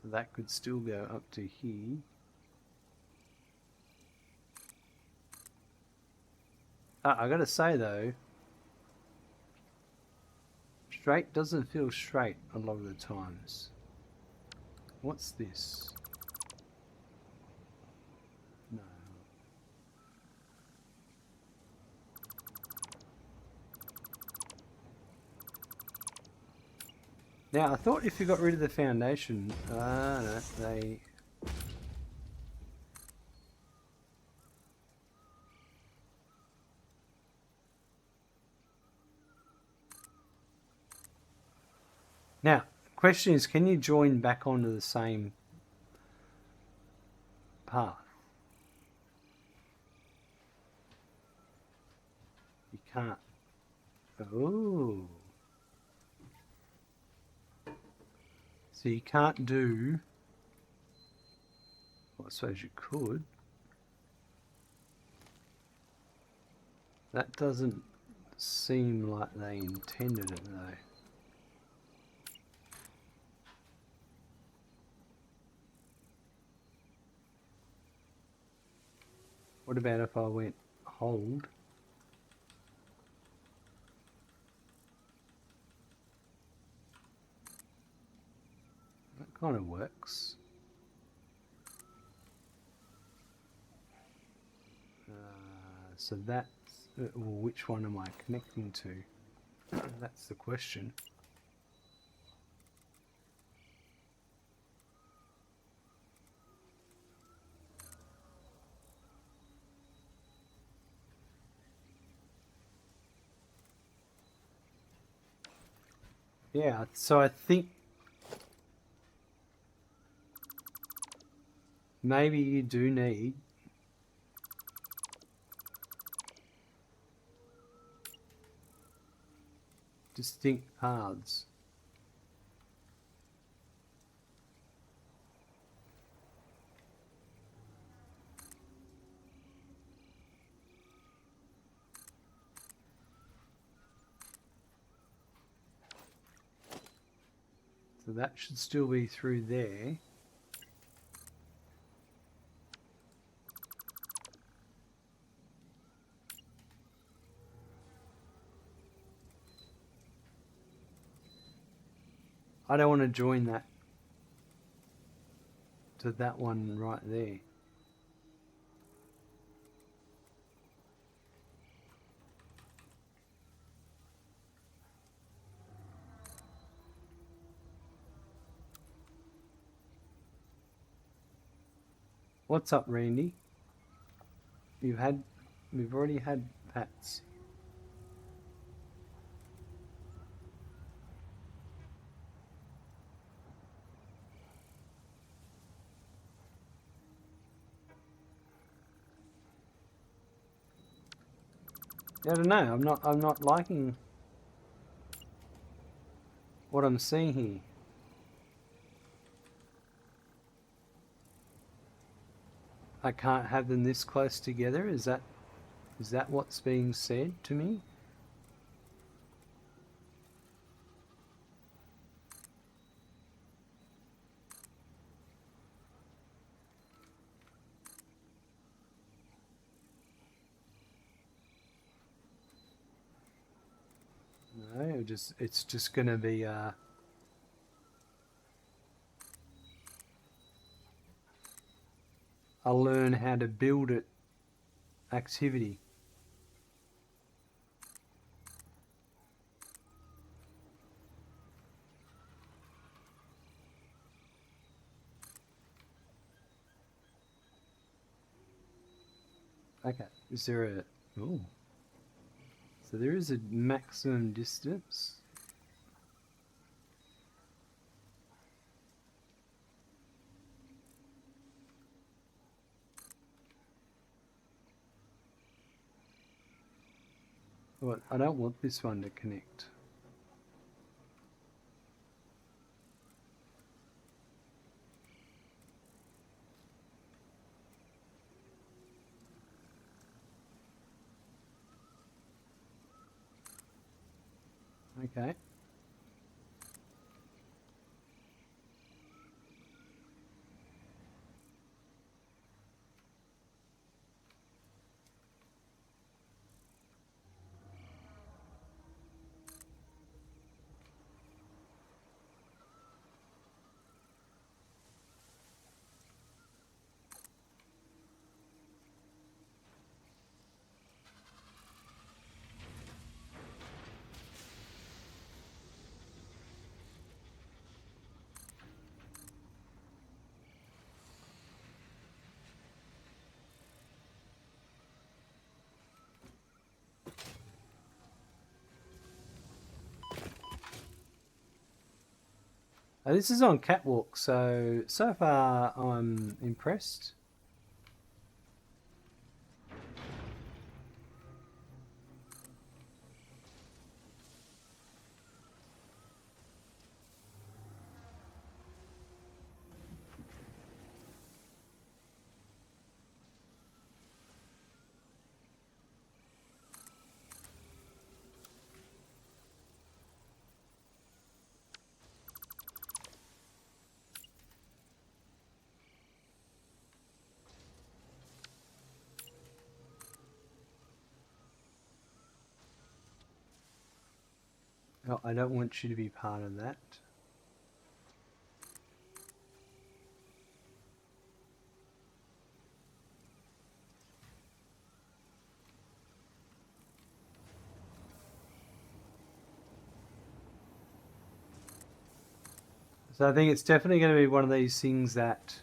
So that could still go up to here. I gotta say though, straight doesn't feel straight a lot of the times. What's this? No. Now I thought if you got rid of the foundation, no, they. Now, question is, can you join back onto the same path? You can't. Oh. So you can't do. Well, I suppose you could. That doesn't seem like they intended it though. What about if I went hold? That kind of works. So that's... well, which one am I connecting to? That's the question. Yeah, so I think maybe you do need distinct paths. So that should still be through there. I don't want to join that to that one right there. What's up, Randy? We've already had Pats. I don't know. I'm not liking what I'm seeing here. I can't have them this close together. Is that what's being said to me? No, it's just gonna be I'll learn how to build it activity. Okay, is there a... oh. So there is a maximum distance. What? I don't want this one to connect. Okay. This is on Catwalk, so far I'm impressed. Oh, I don't want you to be part of that. So I think it's definitely going to be one of these things that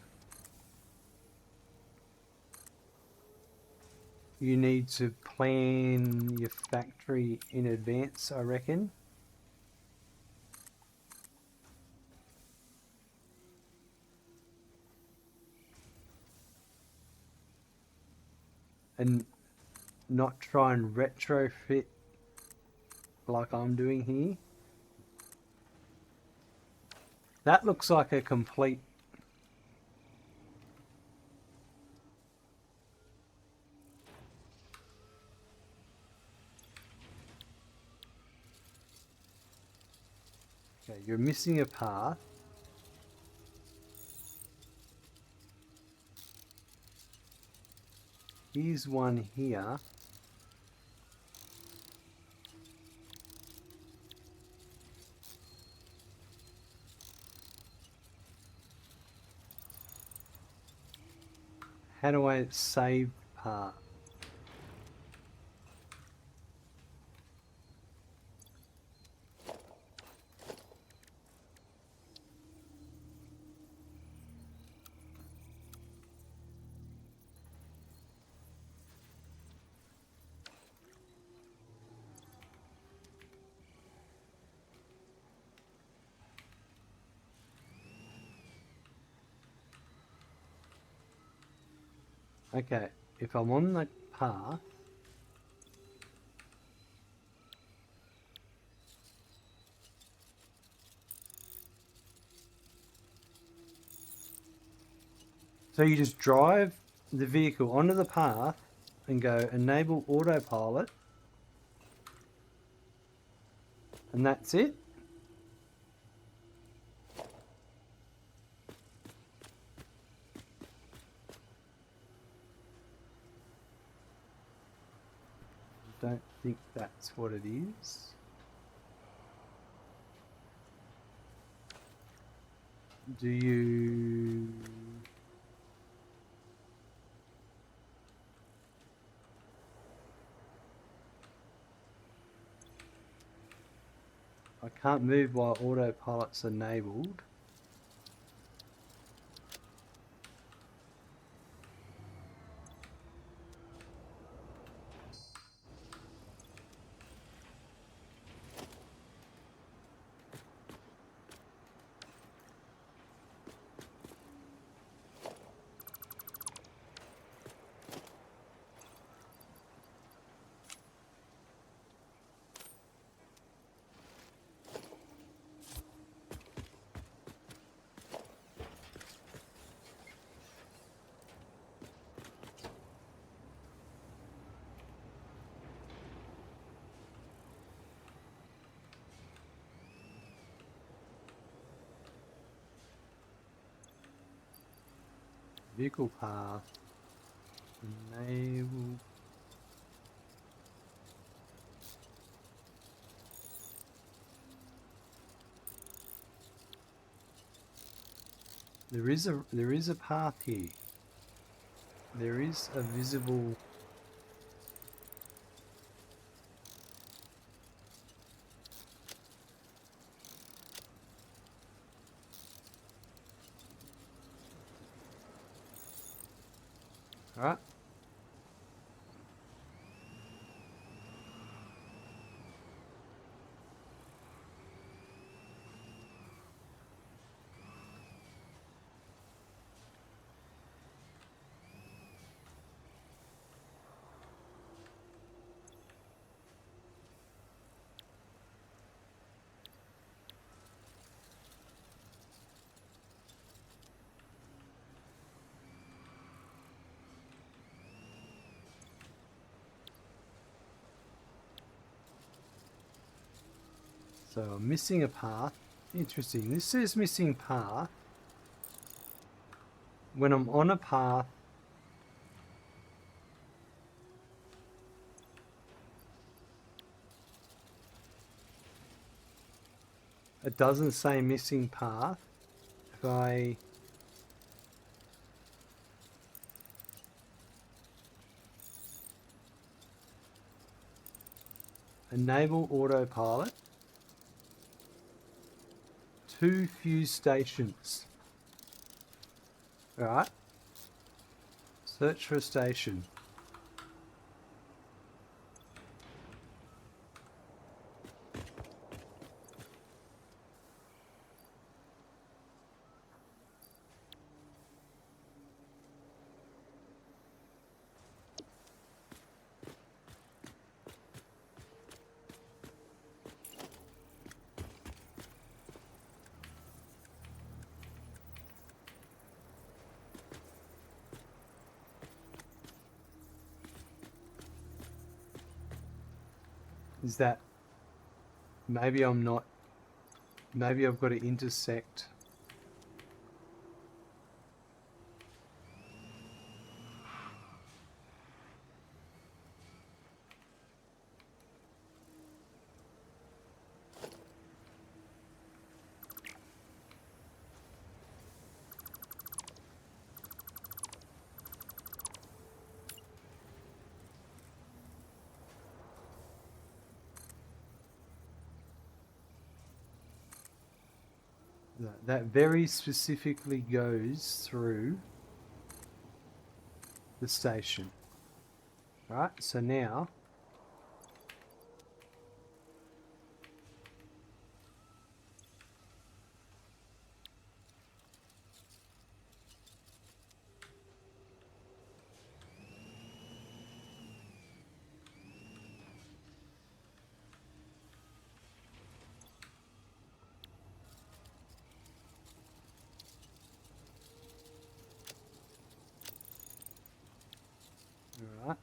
you need to plan your factory in advance, I reckon. And not try and retrofit like I'm doing here. That looks like a complete... Okay, you're missing a path. Here's one here. How do I save part? Okay, if I'm on the path, so you just drive the vehicle onto the path and go enable autopilot, and that's it. Don't think that's what it is. Do you... I can't move while autopilot's enabled. Vehicle path. Enable. There is a path here. There is a visible... Alright. So I'm missing a path. Interesting. This says missing path. When I'm on a path, It doesn't say missing path. If I enable autopilot, 2 fuse stations. Alright. Search for a station. Is that maybe I'm not, maybe I've got to intersect. That very specifically goes through the station. Right, so now alright.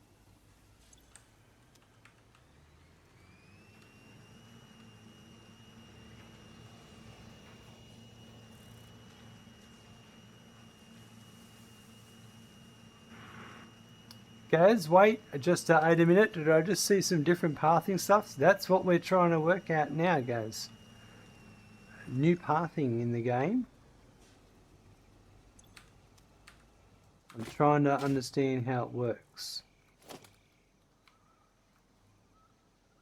Guys, wait just 8 a minute. Did I just see some different pathing stuff? That's what we're trying to work out now, guys. New pathing in the game. I'm trying to understand how it works.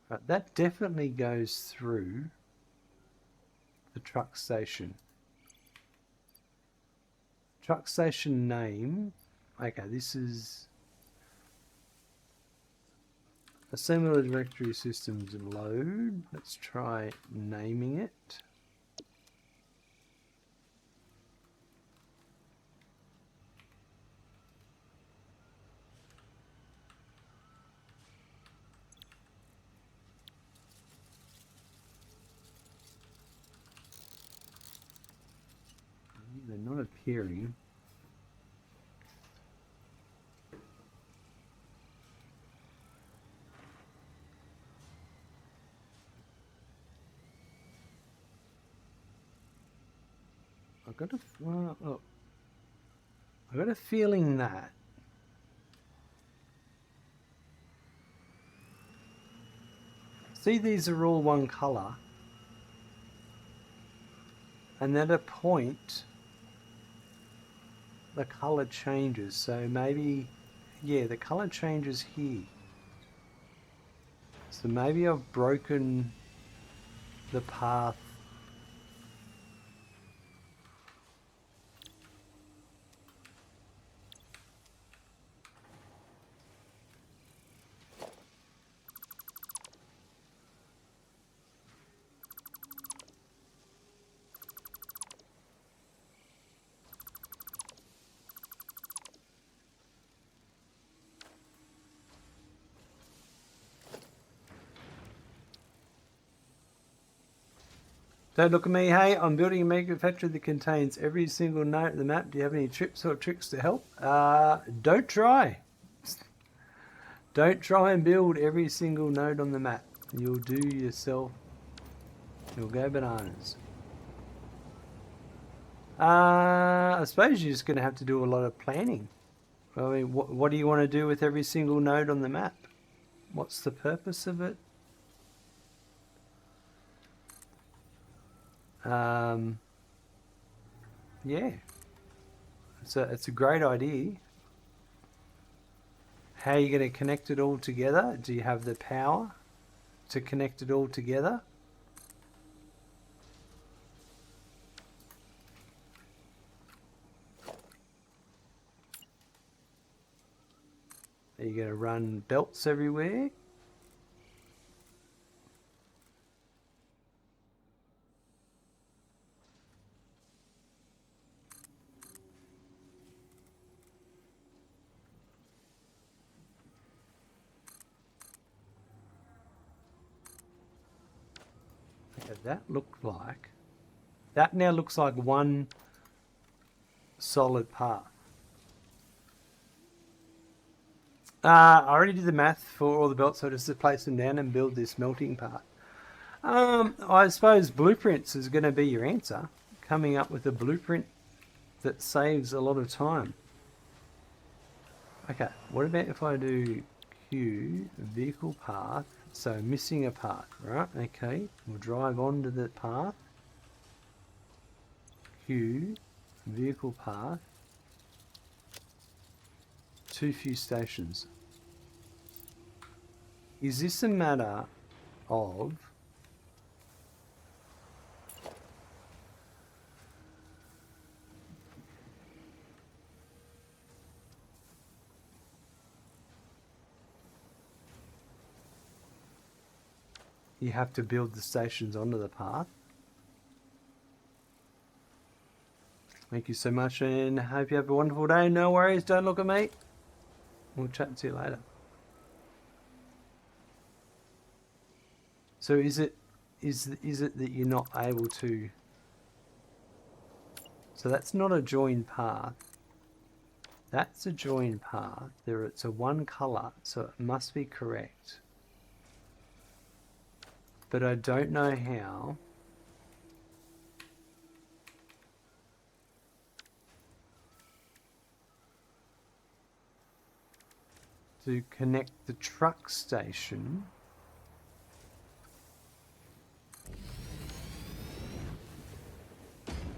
Right, that definitely goes through the truck station. Truck station name. Okay, this is assembler directory systems load. Let's try naming it. They're not appearing. I got a feeling that see, these are all one color, and at a point the color changes. So maybe, yeah, the color changes here. So maybe I've broken the path. Don't look at me, hey, I'm building a mega factory that contains every single node of the map. Do you have any tips or tricks to help? Don't try. Don't try and build every single node on the map. You'll do yourself, you'll go bananas. I suppose you're just going to have to do a lot of planning. I mean, what do you want to do with every single node on the map? What's the purpose of it? Yeah, it's a great idea. How are you going to connect it all together? Do you have the power to connect it all together? Are you going to run belts everywhere? Okay, that now looks like one solid path. I already did the math for all the belts, so just to place them down and build this melting part. I suppose blueprints is going to be your answer. Coming up with a blueprint that saves a lot of time. Okay, what about if I do Q, vehicle path, so missing a path, right? Okay, we'll drive onto the path. Q, vehicle path, too few stations. Is this a matter of you have to build the stations onto the path? Thank you so much, and hope you have a wonderful day. No worries, don't look at me. We'll chat to you later. So is it that you're not able to? So that's not a joined path. That's a joined path. It's a one color, so it must be correct. But I don't know how. To connect the truck station.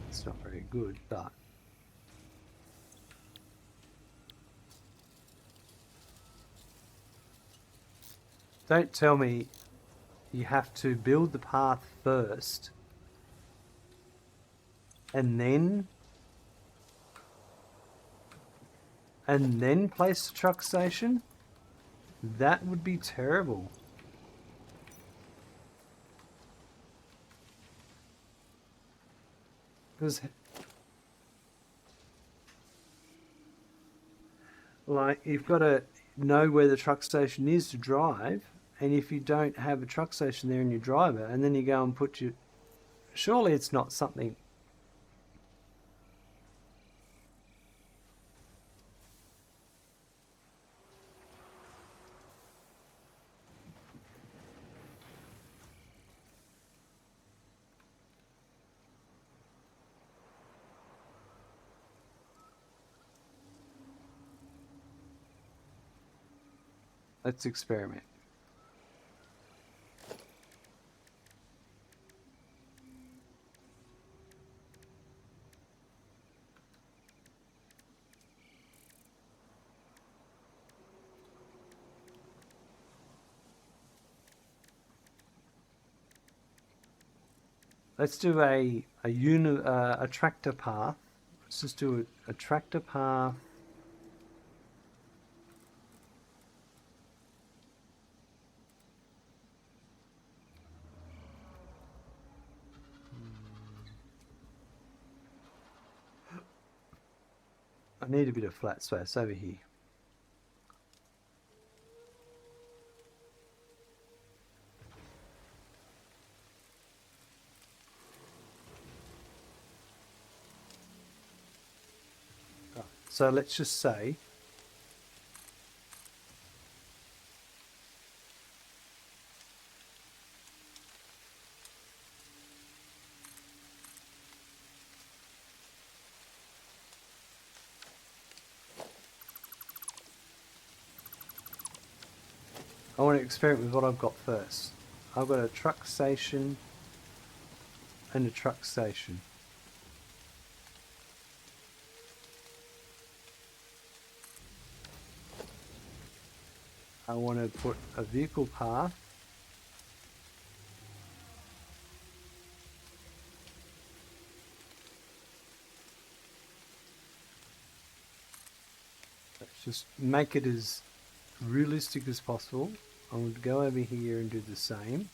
It's not very good, but don't tell me you have to build the path first and then place the truck station. That would be terrible. Because like you've got to know where the truck station is to drive, and if you don't have a truck station there and you drive it and then you go and put your, surely it's not something. Let's experiment. Let's do a tractor path. Let's just do a tractor path. I need a bit of flat space over here. So let's just say I want to experiment with what I've got first. I've got a truck station, and a truck station. I want to put a vehicle path. Let's just make it as realistic as possible. I'm going to go over here and do the same.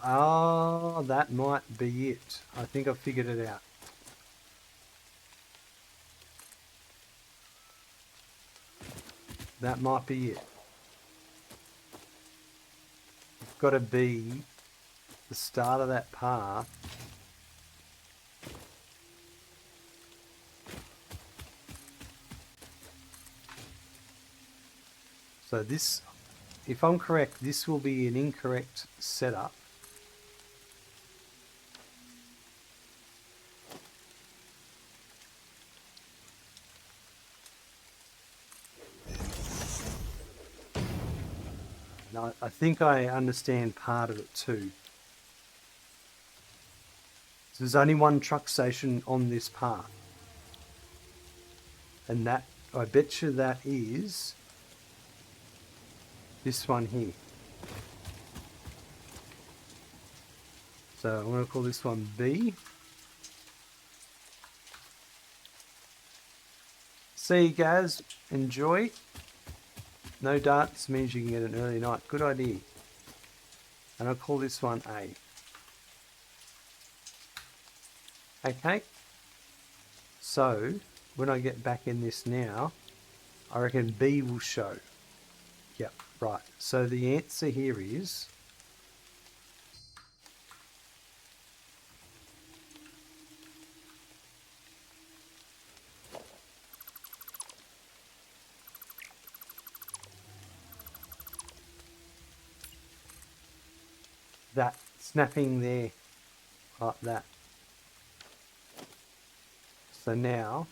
Oh, that might be it. I think I've figured it out. That might be it. It's got to be the start of that path. So this, if I'm correct, this will be an incorrect setup. Now, I think I understand part of it too. So there's only one truck station on this path. And that, I bet you that is this one here. So I'm going to call this one B. See you guys, enjoy. No darts means you can get an early night. Good idea. And I'll call this one A. Okay. So when I get back in this now, I reckon B will show. Yep, right. So the answer here is that snapping there like that. So now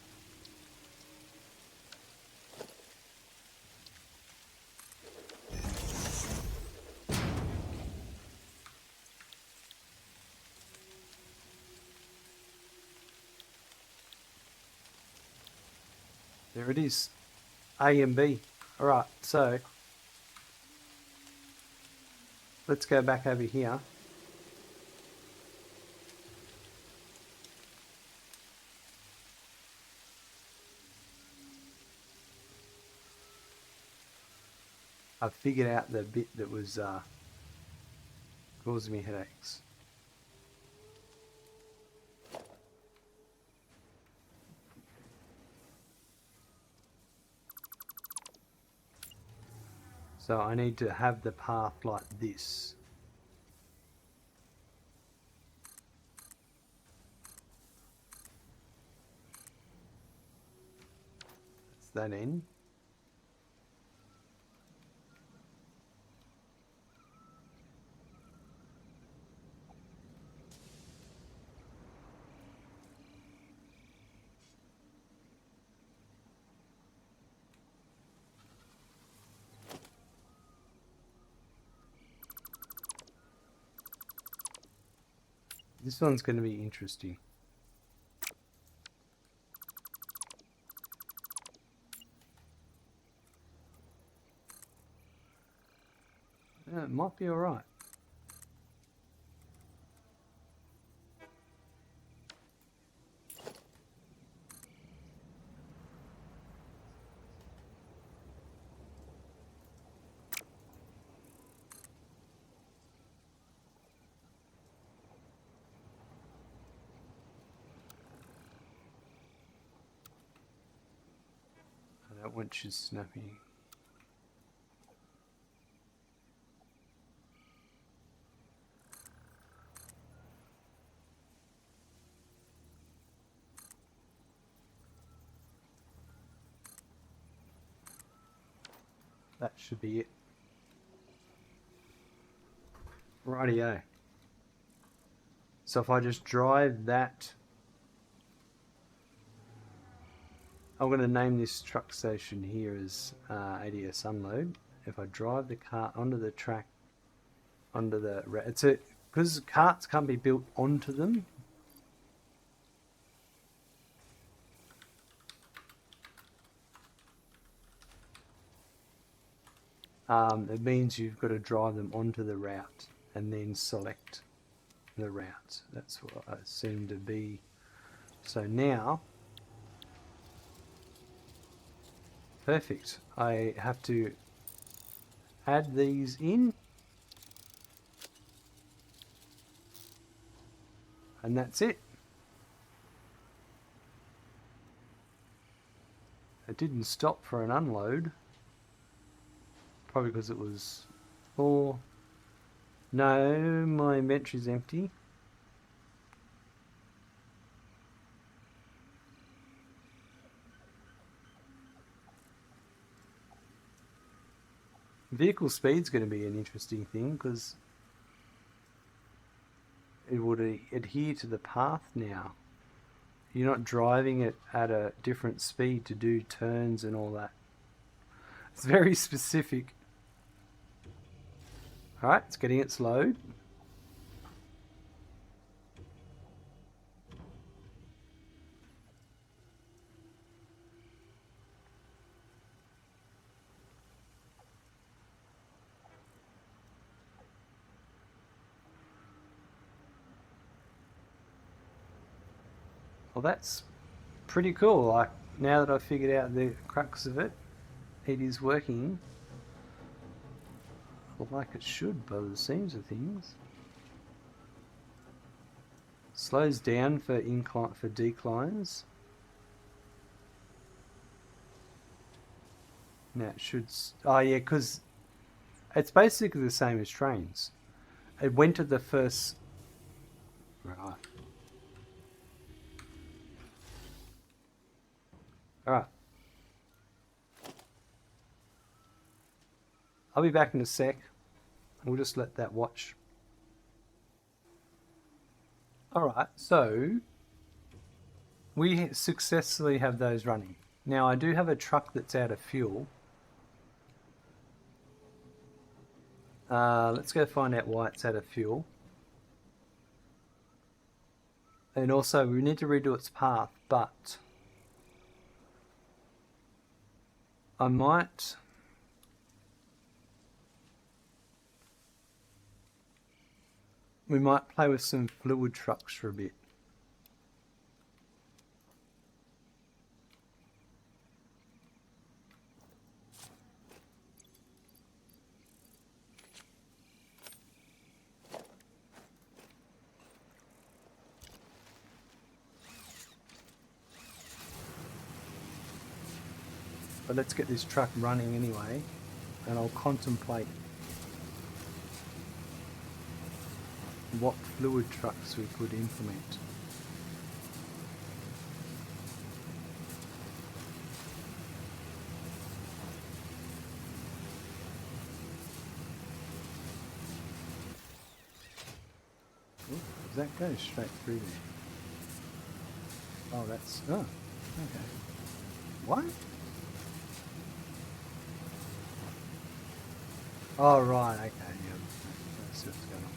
there it is. A and B. Alright, so let's go back over here. I've figured out the bit that was causing me headaches. So I need to have the path like this. That's that end. This one's going to be interesting. Yeah, it might be alright. That winch is snappy. That should be it. Rightio. So if I just drive that, I'm going to name this truck station here as ADS Unload, if I drive the cart onto the track, onto the it's a because carts can't be built onto them. It means you've got to drive them onto the route and then select the route. That's what I seem to be. So now, perfect. I have to add these in. And that's it. It didn't stop for an unload. Probably because it was full. No, my inventory's empty. Vehicle speed's going to be an interesting thing because it would adhere to the path now. You're not driving it at a different speed to do turns and all that. It's very specific. Alright, it's getting its load. Well, that's pretty cool. Like, now that I've figured out the crux of it, it is working like it should by the seams of things. Slows down for declines. Now it should. Oh yeah, because it's basically the same as trains. It went to the first. Right. Alright. I'll be back in a sec. We'll just let that watch. Alright, so we successfully have those running. Now I do have a truck that's out of fuel. Let's go find out why it's out of fuel. And also we need to redo its path, but I might... We might play with some fluid trucks for a bit. But let's get this truck running anyway, and I'll contemplate what fluid trucks we could implement. Ooh, does that go straight through there? Oh, that's... Oh, okay. What? Oh, right, okay, yeah. That's what's going on.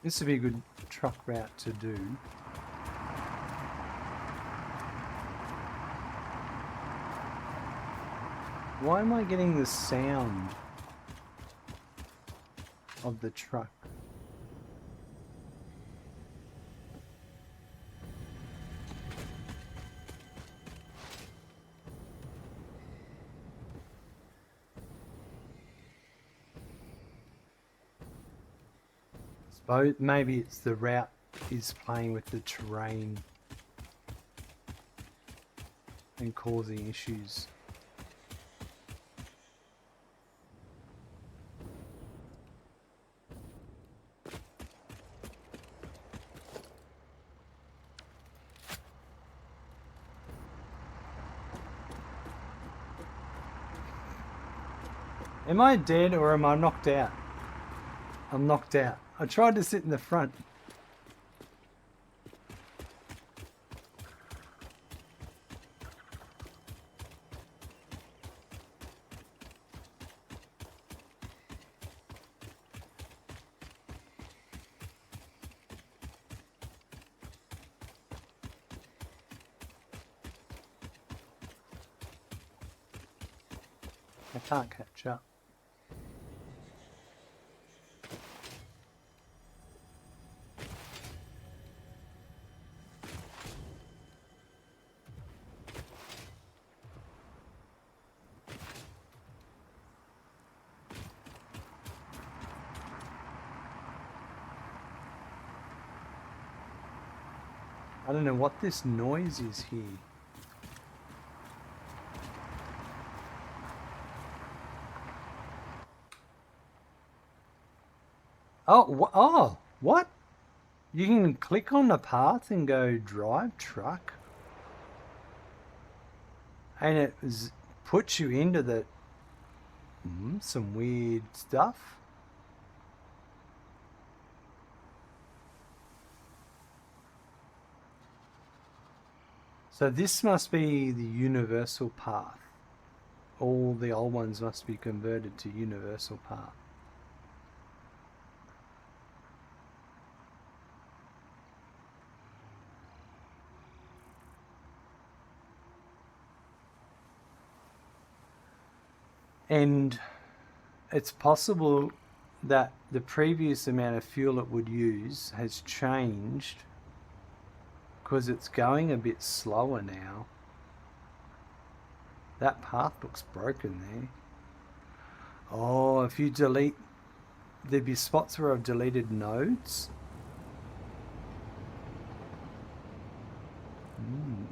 This would be a good truck route to do. Why am I getting the sound of the truck? Suppose maybe it's the route is playing with the terrain and causing issues. Am I dead or am I knocked out? I'm knocked out. I tried to sit in the front. I can't catch up. I don't know what this noise is here. Oh, what? You can click on the path and go drive truck. And it puts you into the some weird stuff. So this must be the universal path. All the old ones must be converted to universal path. And it's possible that the previous amount of fuel it would use has changed because it's going a bit slower now. That path looks broken there. Oh, if you delete, there'd be spots where I've deleted nodes.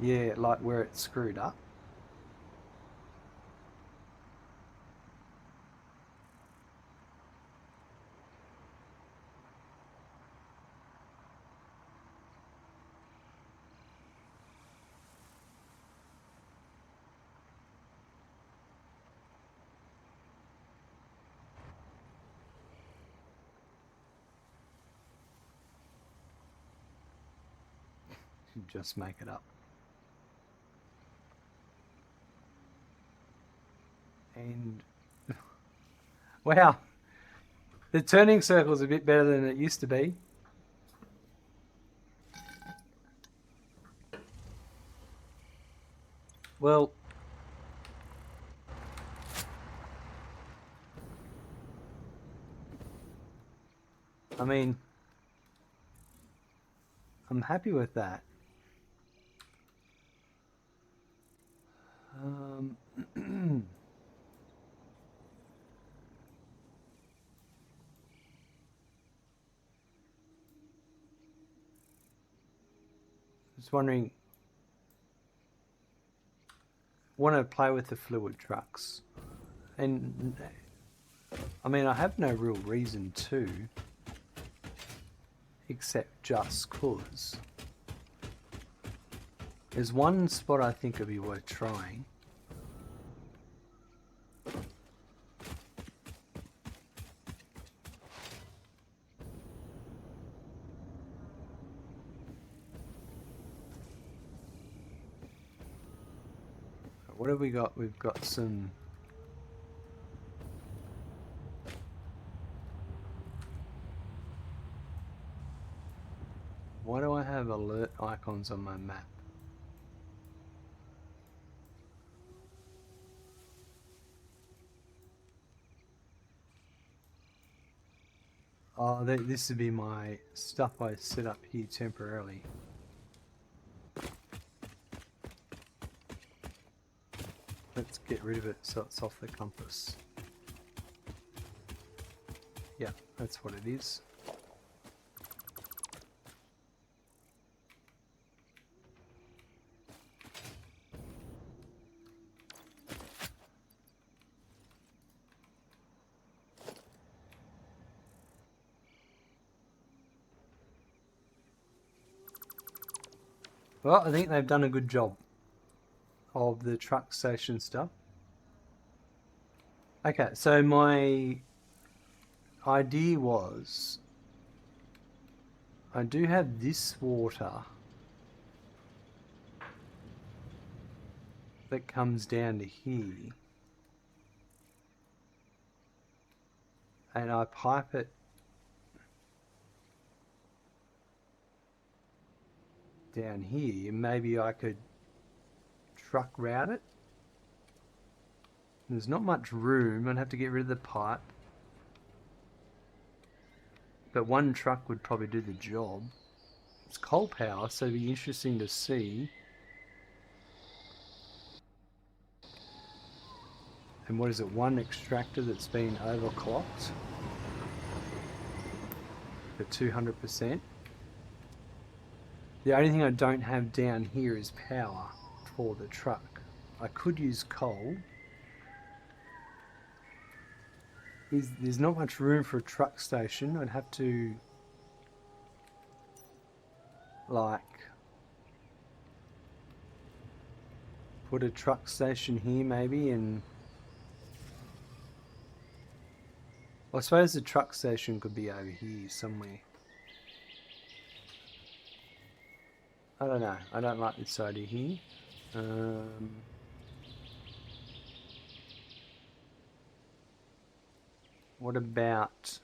Yeah, like where it's screwed up. Just make it up. And wow, the turning circle's a bit better than it used to be. Well, I mean, I'm happy with that. Just wondering, want to play with the fluid trucks, and I mean, I have no real reason to, except just cause. There's one spot I think would be worth trying. What have we got? We've got some... Why do I have alert icons on my map? Oh, this would be my stuff I set up here temporarily. Let's get rid of it so it's off the compass. Yeah, that's what it is. Well, I think they've done a good job of the truck station stuff. Okay, so my idea was I do have this water that comes down to here, and I pipe it down here. Maybe I could truck route it. There's not much room. I'd have to get rid of the pipe, but one truck would probably do the job. It's coal power, so it'd be interesting to see. And what is it? One extractor that's been overclocked for 200%. The only thing I don't have down here is power for the truck. I could use coal. There's not much room for a truck station. I'd have to, like, put a truck station here maybe, and I suppose the truck station could be over here somewhere. I don't know. I don't like this idea here. What about...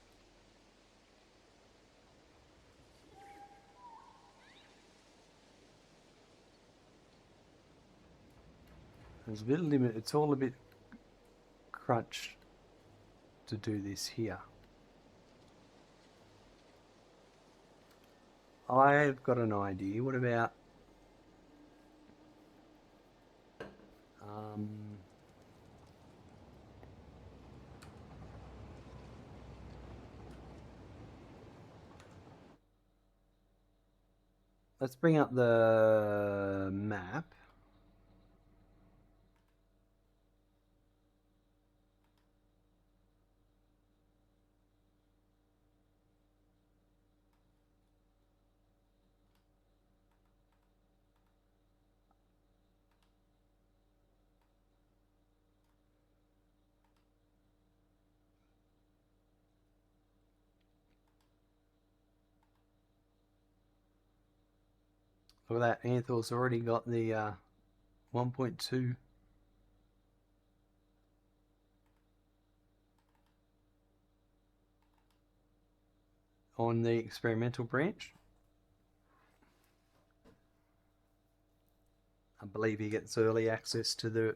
There's a bit of limit. It's all a bit crunched to do this here. I've got an idea. What about... let's bring up the map. Look at that. Anthel's already got the 1.2. On the experimental branch. I believe he gets early access to the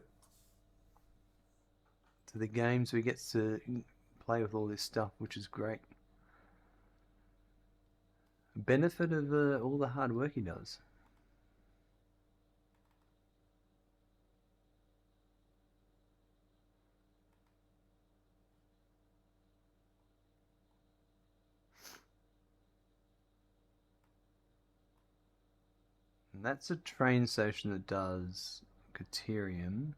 games. So he gets to play with all this stuff, which is great. Benefit of all the hard work he does. And that's a train station that does Caterium.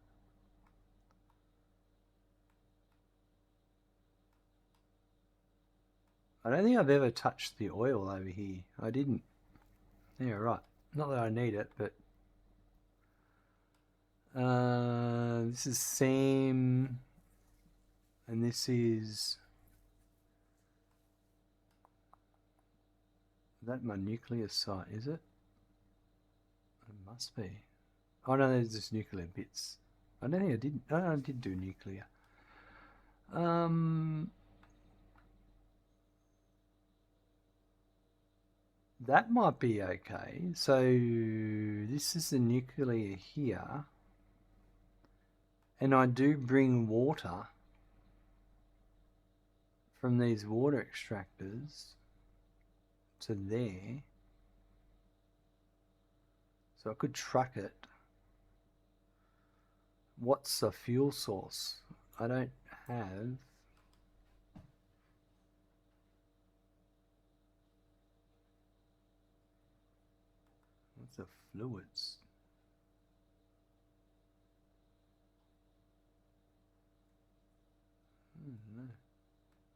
I don't think I've ever touched the oil over here. I didn't. Yeah, right. Not that I need it, but... this is Sam... And this is... Is that my nuclear site, is it? It must be. Oh no, there's just nuclear bits. I don't think I did. Oh, I did do nuclear. That might be okay. So this is the nuclear here, and I do bring water from these water extractors to there. So I could truck it. What's the fuel source? I don't have. What's the fluids?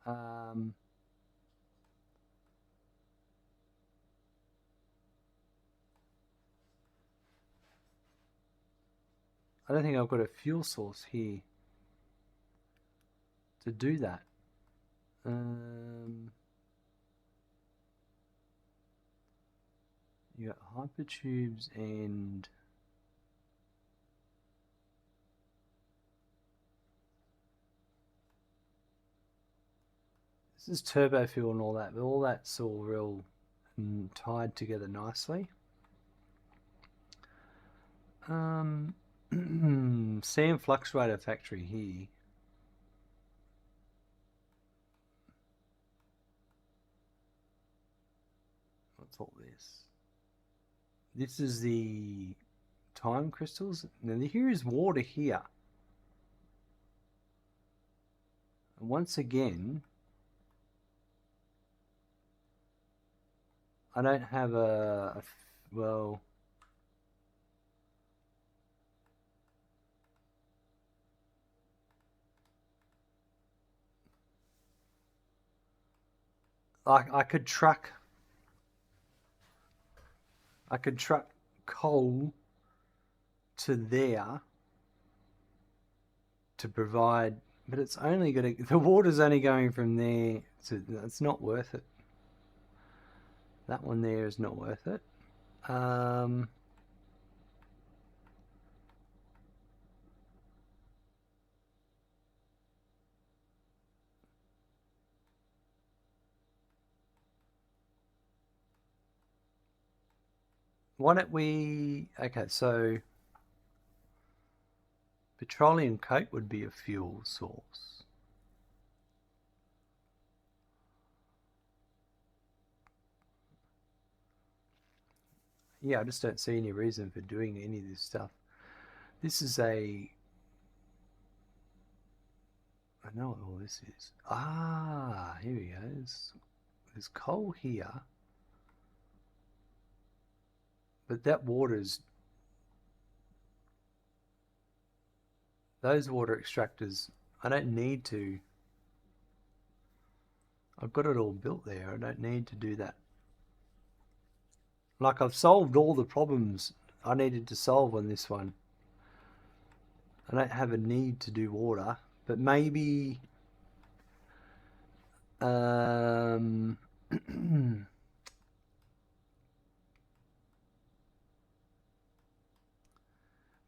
No. I don't think I've got a fuel source here to do that. You got hypertubes and this is turbo fuel and all that, but all that's all real tied together nicely. Sand fluctuator factory here. What's all this? This is the time crystals. Now here is water here. And once again, I don't have well, I could truck coal to there to provide, but it's only going to, the water's only going from there to, it's not worth it. That one there is not worth it. Why don't we, okay, so petroleum coke would be a fuel source. Yeah, I just don't see any reason for doing any of this stuff. This is a, I know what all this is. Ah, here we go. There's coal here. But that water's, those water extractors, I don't need to, I've got it all built there. I don't need to do that. Like I've solved all the problems I needed to solve on this one. I don't have a need to do water, but maybe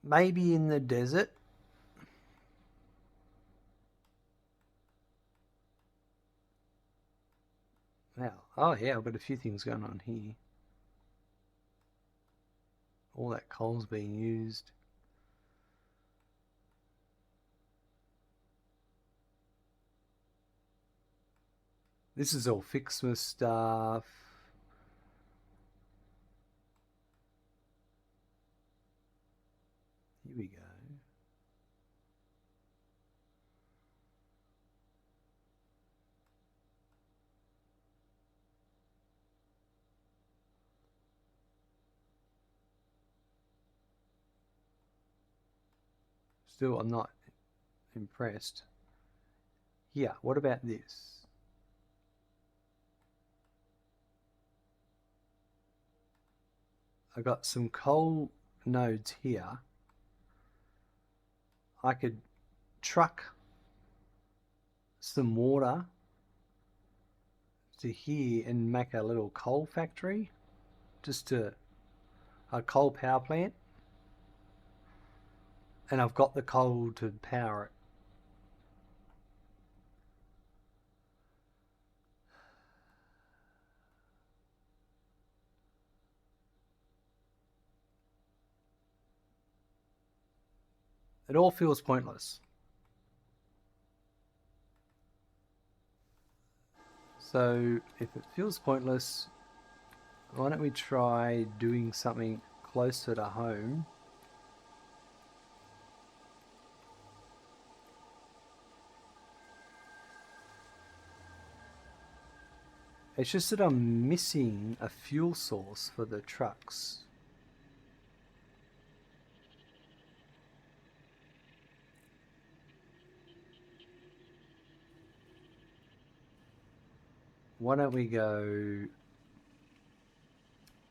maybe in the desert. Wow. Oh yeah, I've got a few things going on here. All that coal's being used. This is all Fixma stuff. Here we go. Still, I'm not impressed. Yeah, what about this? I got some coal nodes here. I could truck some water to here and make a little coal factory, just a coal power plant. And I've got the coal to power it. It all feels pointless. So if it feels pointless, why don't we try doing something closer to home? It's just that I'm missing a fuel source for the trucks. Why don't we go...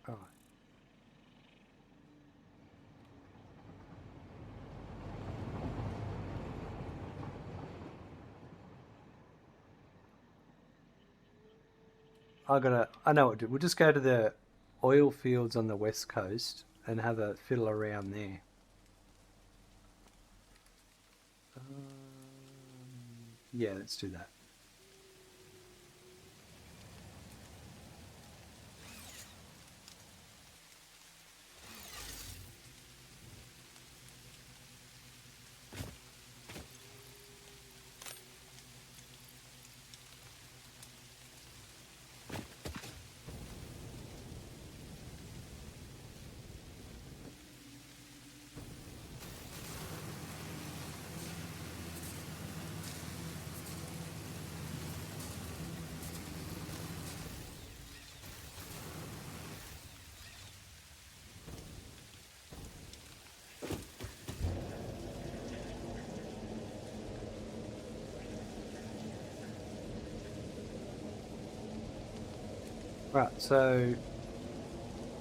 All right. I know what to do. We'll just go to the oil fields on the west coast and have a fiddle around there. Yeah, let's do that. Right, so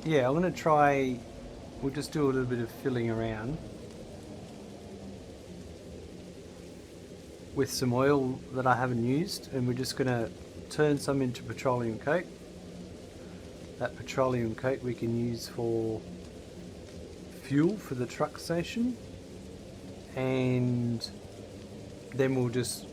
yeah, I'm gonna try. We'll just do a little bit of filling around with some oil that I haven't used, and we're just gonna turn some into petroleum coke. That petroleum coke we can use for fuel for the truck station, and then we'll just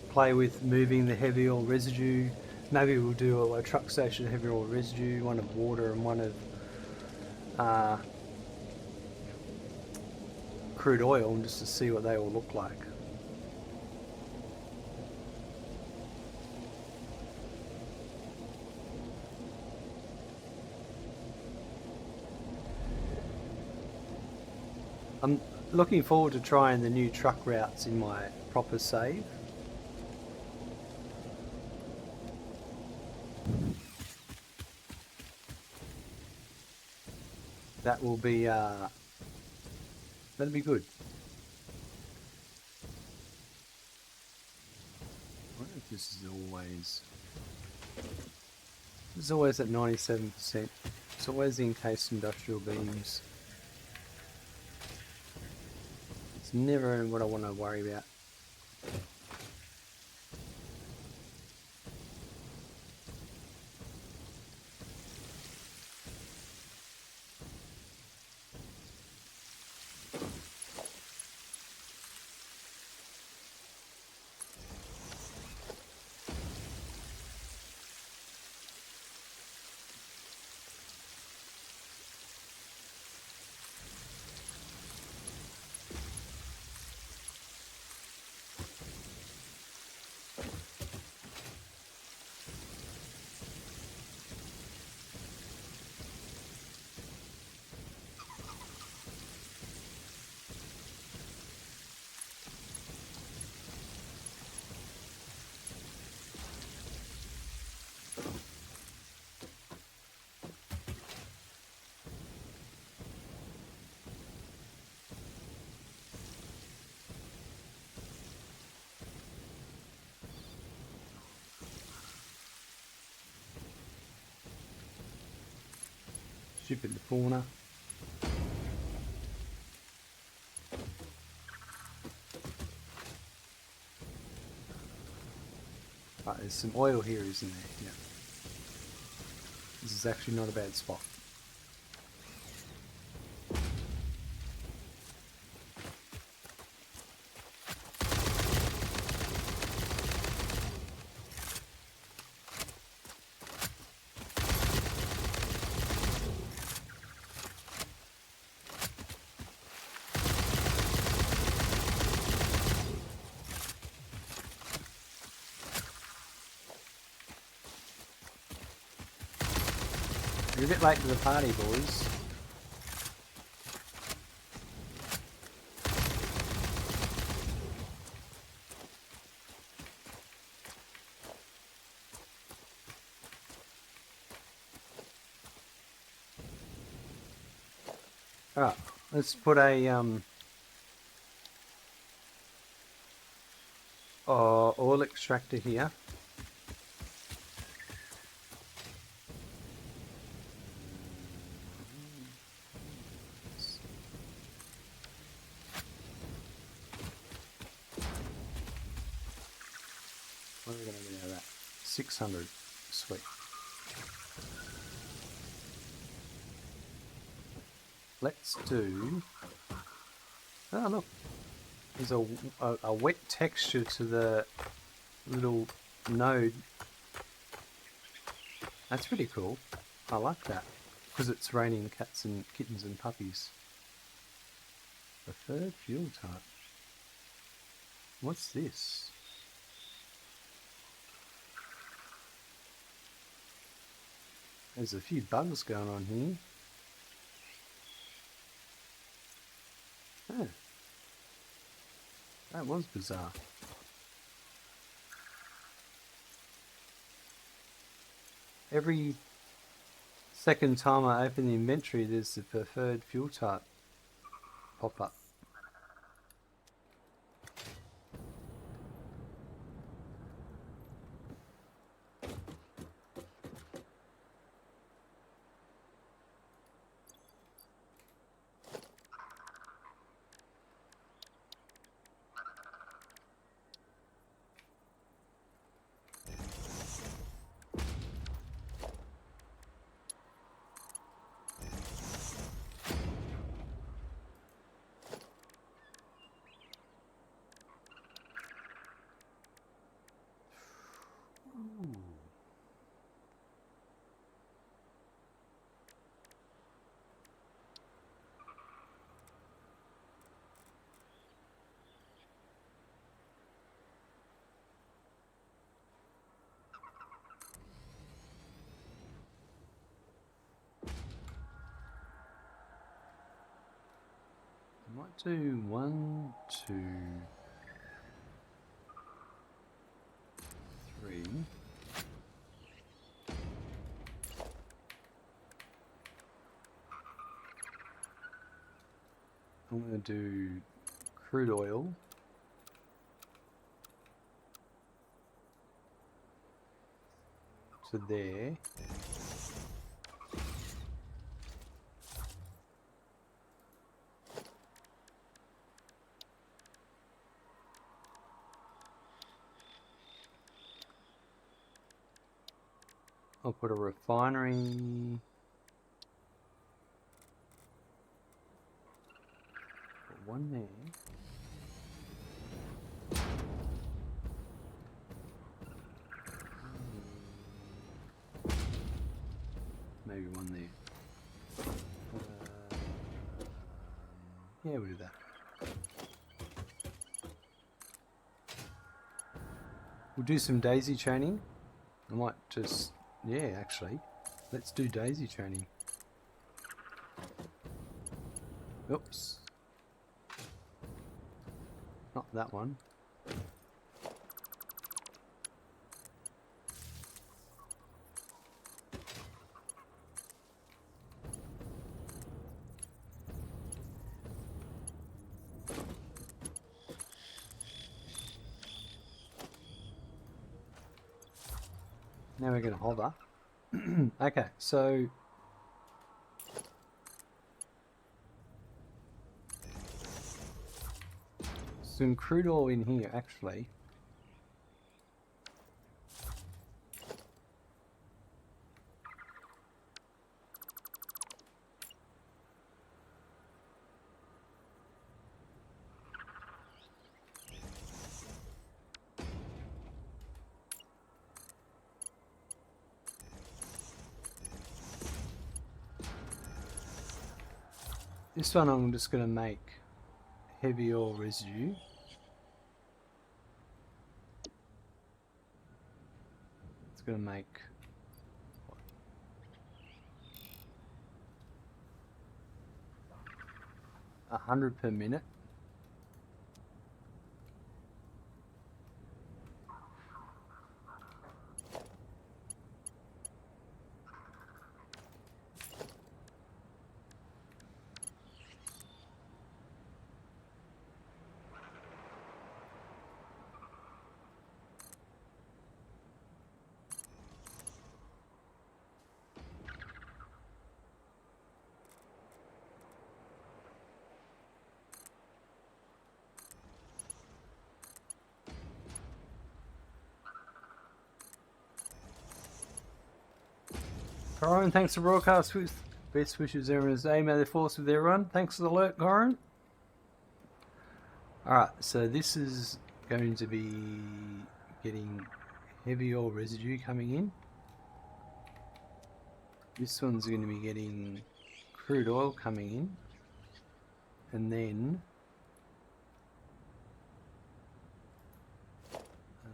play with moving the heavy oil residue. Maybe we'll do a truck station heavy oil residue, one of water and one of crude oil, and just to see what they all look like. I'm looking forward to trying the new truck routes in my proper save. That will be that'll be good. I wonder if this is always at 97%. It's always the encased industrial beams. It's never what I want to worry about. Stupid fauna. Right, there's some oil here, isn't there? Yeah. This is actually not a bad spot. You're a bit late to the party, boys. Alright, let's put a oil extractor here. What are we going to get out of that? 600. Sweet. Let's do... Oh, look. There's a wet texture to the little node. That's pretty cool. I like that. Because it's raining cats and kittens and puppies. Preferred fuel type. What's this? There's a few bugs going on here. Oh. That was bizarre. Every second time I open the inventory, there's the preferred fuel type pop up. I might do 1, 2, 3. I'm going to do crude oil. To there. I'll put a refinery. Put one there. Maybe one there. Yeah, we'll do that. We'll do some daisy chaining. I might just, yeah, actually, let's do daisy chaining. Oops. Not that one. Now we're going to hover. Okay, so some crude oil in here actually. This one I'm just going to make heavy oil residue. It's going to make 100 per minute. Corin, thanks for broadcast with best wishes everyone's day. May the force with everyone. Thanks for the alert, Corin. Alright, so this is going to be getting heavy oil residue coming in. This one's going to be getting crude oil coming in. And then where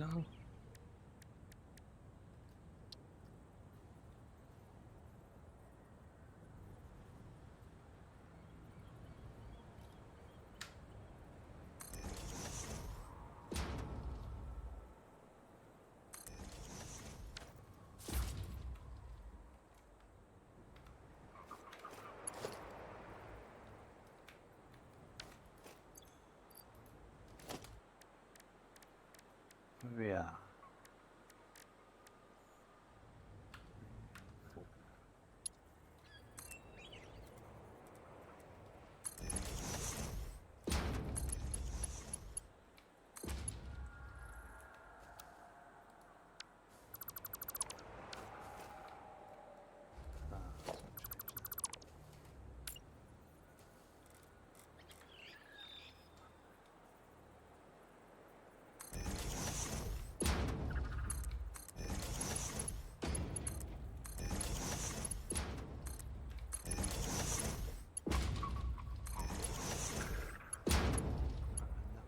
are we? Splitter. Where we are.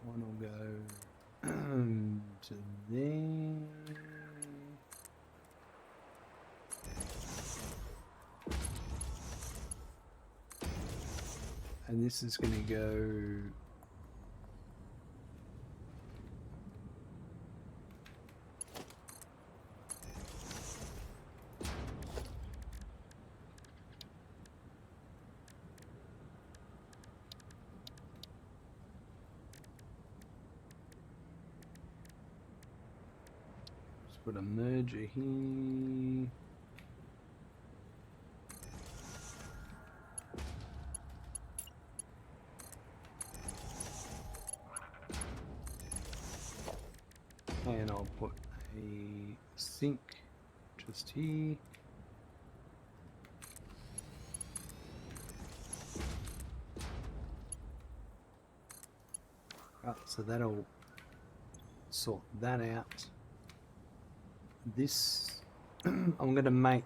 One will go to there. And this is going to go put a merger here. And I'll put a sink just here. Right, so that'll sort that out. This I'm going to make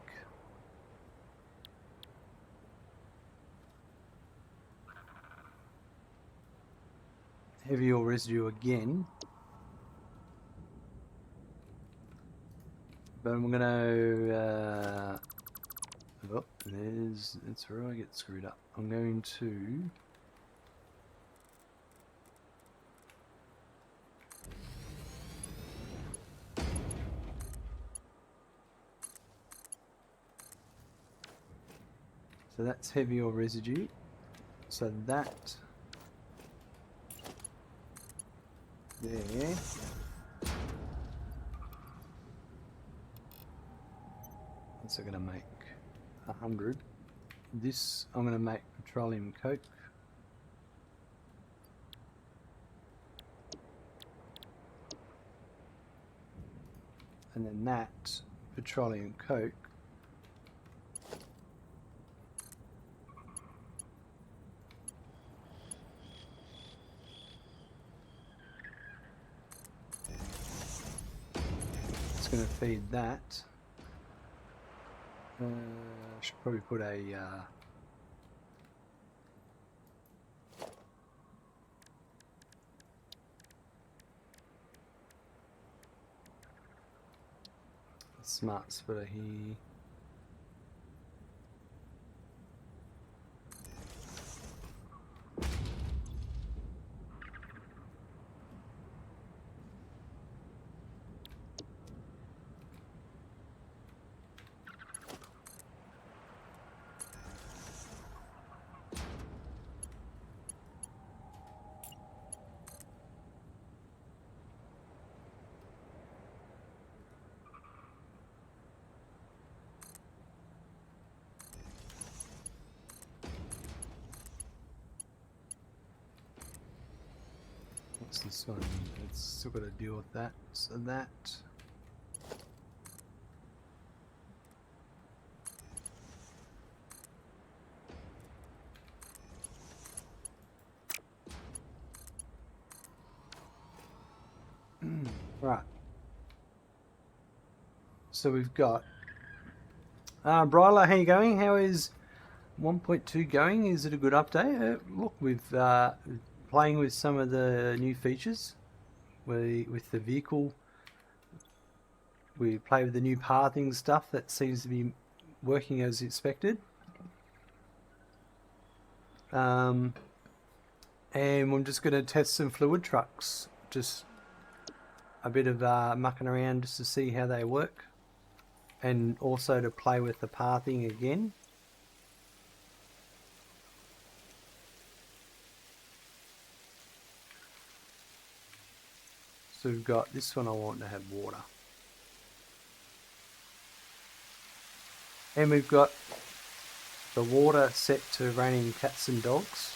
heavy oil residue again, but I'm going to oh, that's where I get screwed up. I'm going to so that's heavy oil residue. So that there. That's going to make 100. This I'm going to make petroleum coke. And then that petroleum coke is going to feed that. I should probably put a smart splitter here. What's this one? It's still got to deal with that. So that. Right. So we've got Bryla, how you going? How is 1.2 going? Is it a good update? Look, we've playing with some of the new features. With the vehicle, we play with the new pathing stuff that seems to be working as expected. And I'm just going to test some fluid trucks. Just a bit of mucking around just to see how they work. And also to play with the pathing again. So we've got this one, I want to have water. And we've got the water set to raining cats and dogs.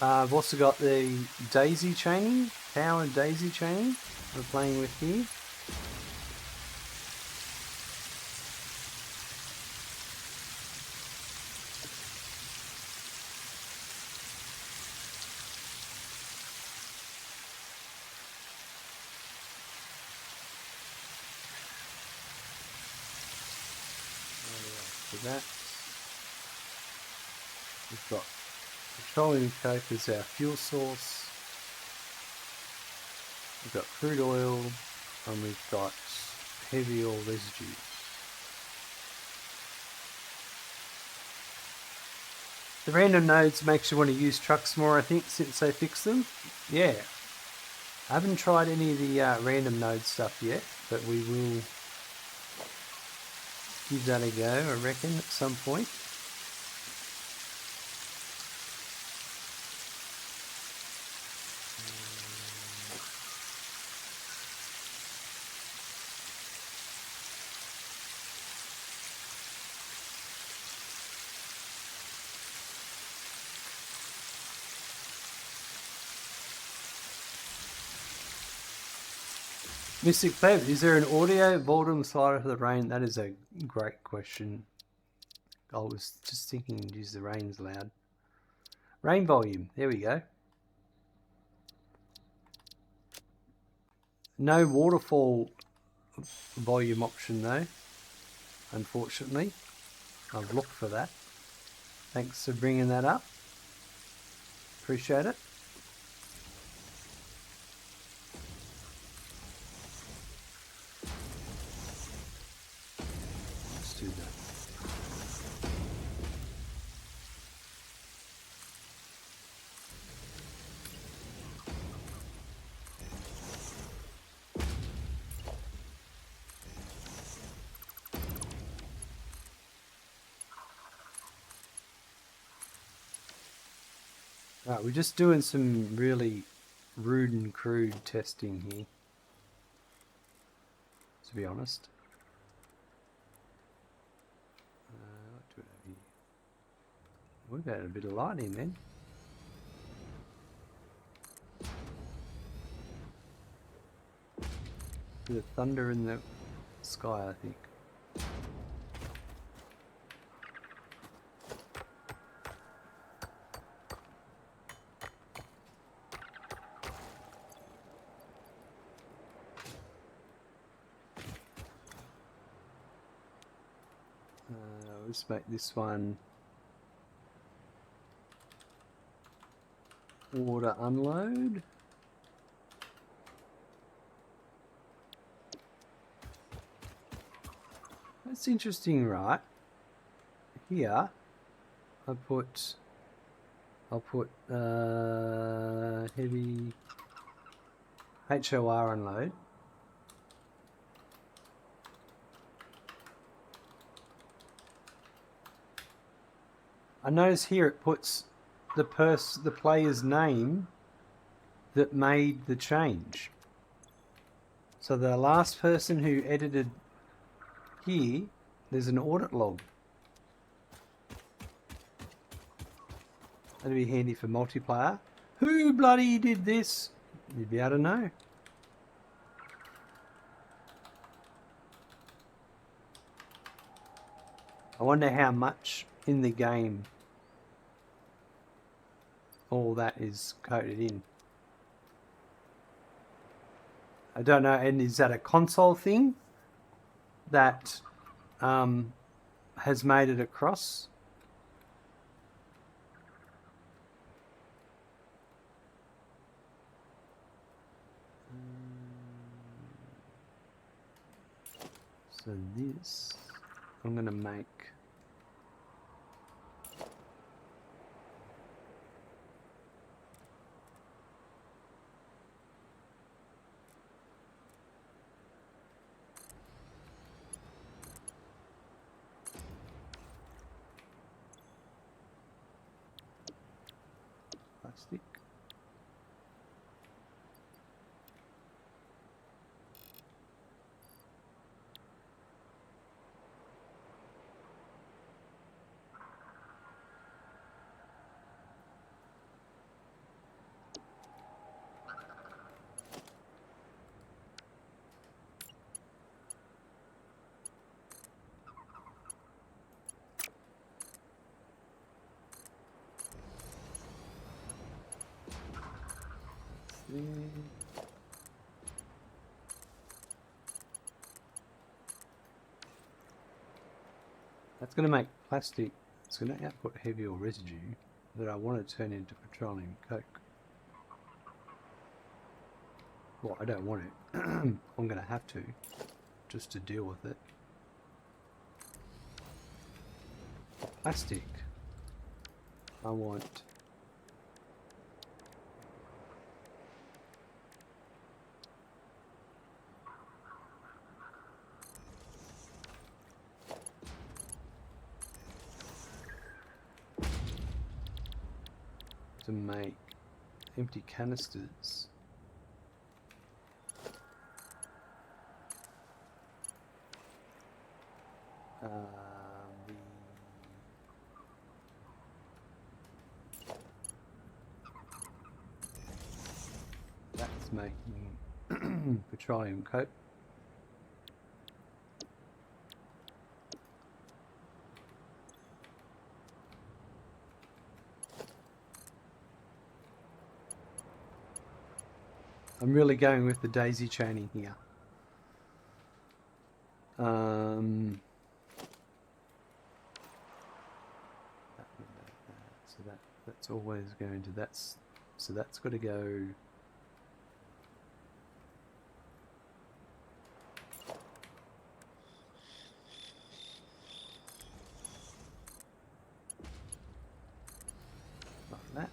I've also got the daisy chaining, powered daisy chaining we're playing with here. For that, we've got petroleum coke as our fuel source. We've got crude oil, and we've got heavy oil residues. The random nodes makes you want to use trucks more, I think, since they fixed them. Yeah. I haven't tried any of the random node stuff yet, but we will give that a go, I reckon, at some point. Mystic Pleb, is there an audio volume slider for the rain? That is a great question. I was just thinking, geez, the rain's loud. Rain volume, there we go. No waterfall volume option though, unfortunately. I've looked for that. Thanks for bringing that up. Appreciate it. Let's do that. Right, we're just doing some really rude and crude testing here, to be honest. Do it over here. We've had a bit of lightning then. Bit of thunder in the sky, I think. Let's make this one water unload. That's interesting, right? Here, I'll put heavy HOR unload. I notice here it puts the player's name that made the change. So the last person who edited here, there's an audit log. That'd be handy for multiplayer. Who bloody did this? You'd be able to know. I wonder how much in the game all that is coded in. I don't know, and is that a console thing that has made it across? So this, I'm going to make plastic. That's going to make plastic. It's going to output heavy or residue that I want to turn into petroleum coke. Well, I don't want it. I'm going to have to, just to deal with it. Plastic. I want to make empty canisters. That's making petroleum coke. I'm really going with the daisy chaining here. So that's always going to so that's got to go. Like that.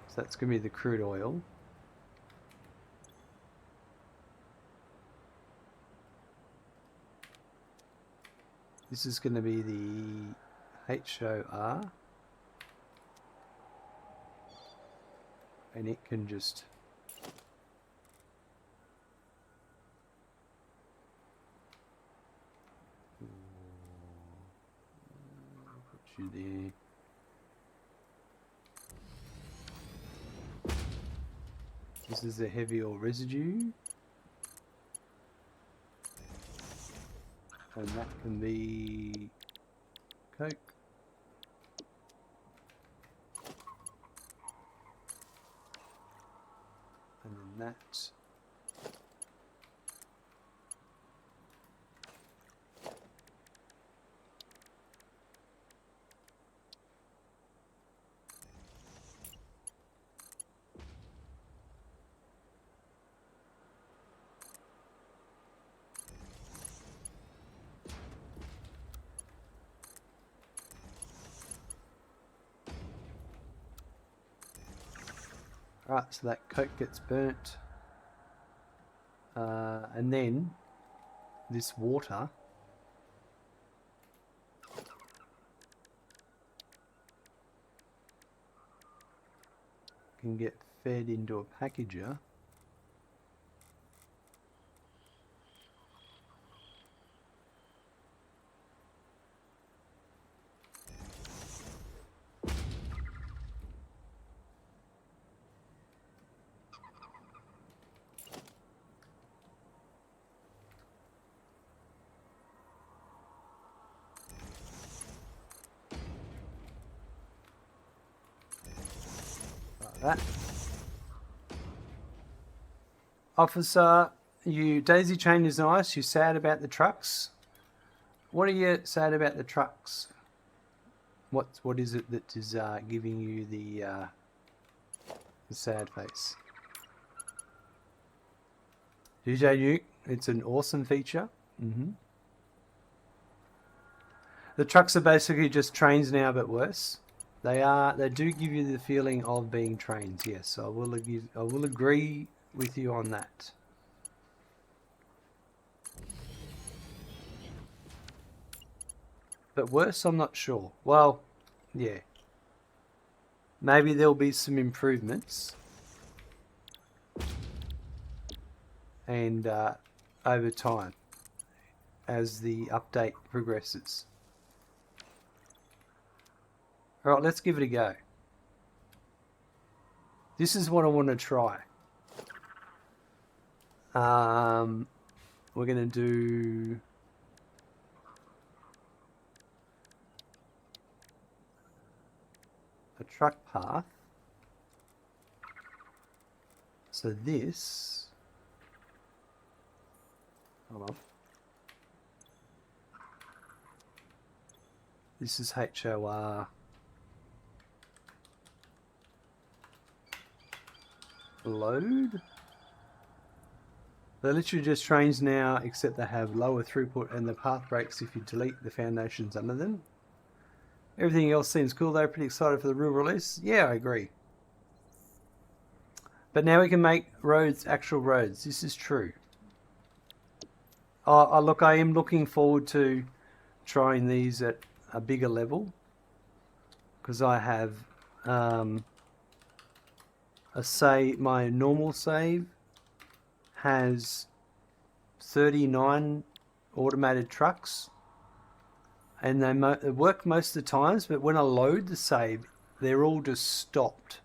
So that's going to be the crude oil. This is going to be the HOR, and it can just put you there. This is a heavy oil residue, and that can be coke. And then that. Right, so that coke gets burnt. And then this water can get fed into a packager. Like that. Officer, you daisy chain is nice. You sad about the trucks? What are you sad about the trucks? What is it that is giving you the sad face? DJ Nuke, it's an awesome feature. The trucks are basically just trains now, but worse. They do give you the feeling of being trains. Yes, I will agree with you on that. But worse, I'm not sure. Well, yeah. Maybe there'll be some improvements. And over time, as the update progresses. Alright, let's give it a go. This is what I want to try. We're going to do... a truck path. So this... hold on. This is HOR. Load. They're literally just trains now, except they have lower throughput and the path breaks if you delete the foundations under them. Everything else seems cool though. Pretty excited for the real release. Yeah, I agree. But now we can make roads actual roads. This is true. Look, I am looking forward to trying these at a bigger level, because I have my normal save has 39 automated trucks, and they work most of the times, but when I load the save, they're all just stopped,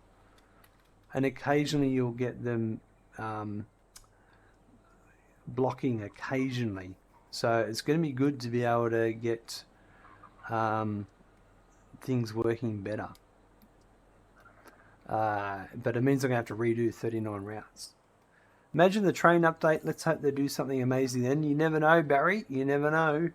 and occasionally you'll get them blocking occasionally. So it's going to be good to be able to get things working better. But it means I'm going to have to redo 39 routes. Imagine the train update. Let's hope they do something amazing then. You never know, Barry. You never know.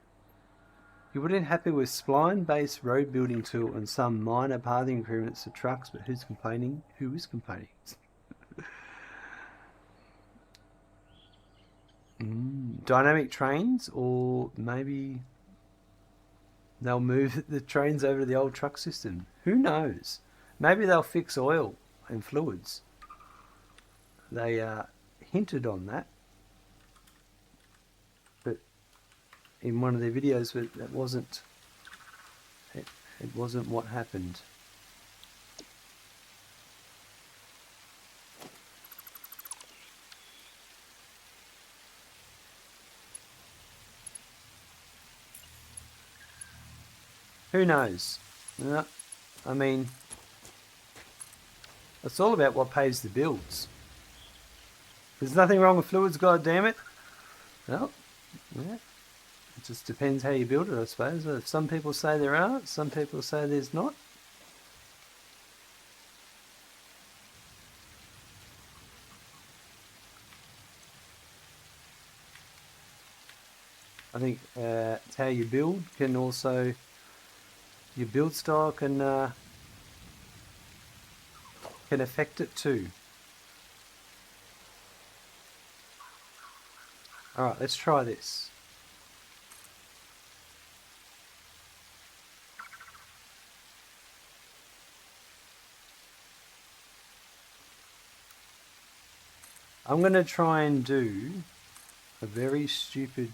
You wouldn't happy with spline-based road building tool and some minor pathing improvements to trucks, but who's complaining? Who is complaining? Dynamic trains, or maybe they'll move the trains over to the old truck system. Who knows? Maybe they'll fix oil and fluids. They hinted on that, but in one of their videos, but that wasn't. It wasn't what happened. Who knows? No, I mean, it's all about what pays the bills. There's nothing wrong with fluids, God damn it. Well, yeah. It just depends how you build it, I suppose. Some people say there are, some people say there's not. I think it's how you build can also... your build style can affect it too. Alright, let's try this. I'm going to try and do a very stupid,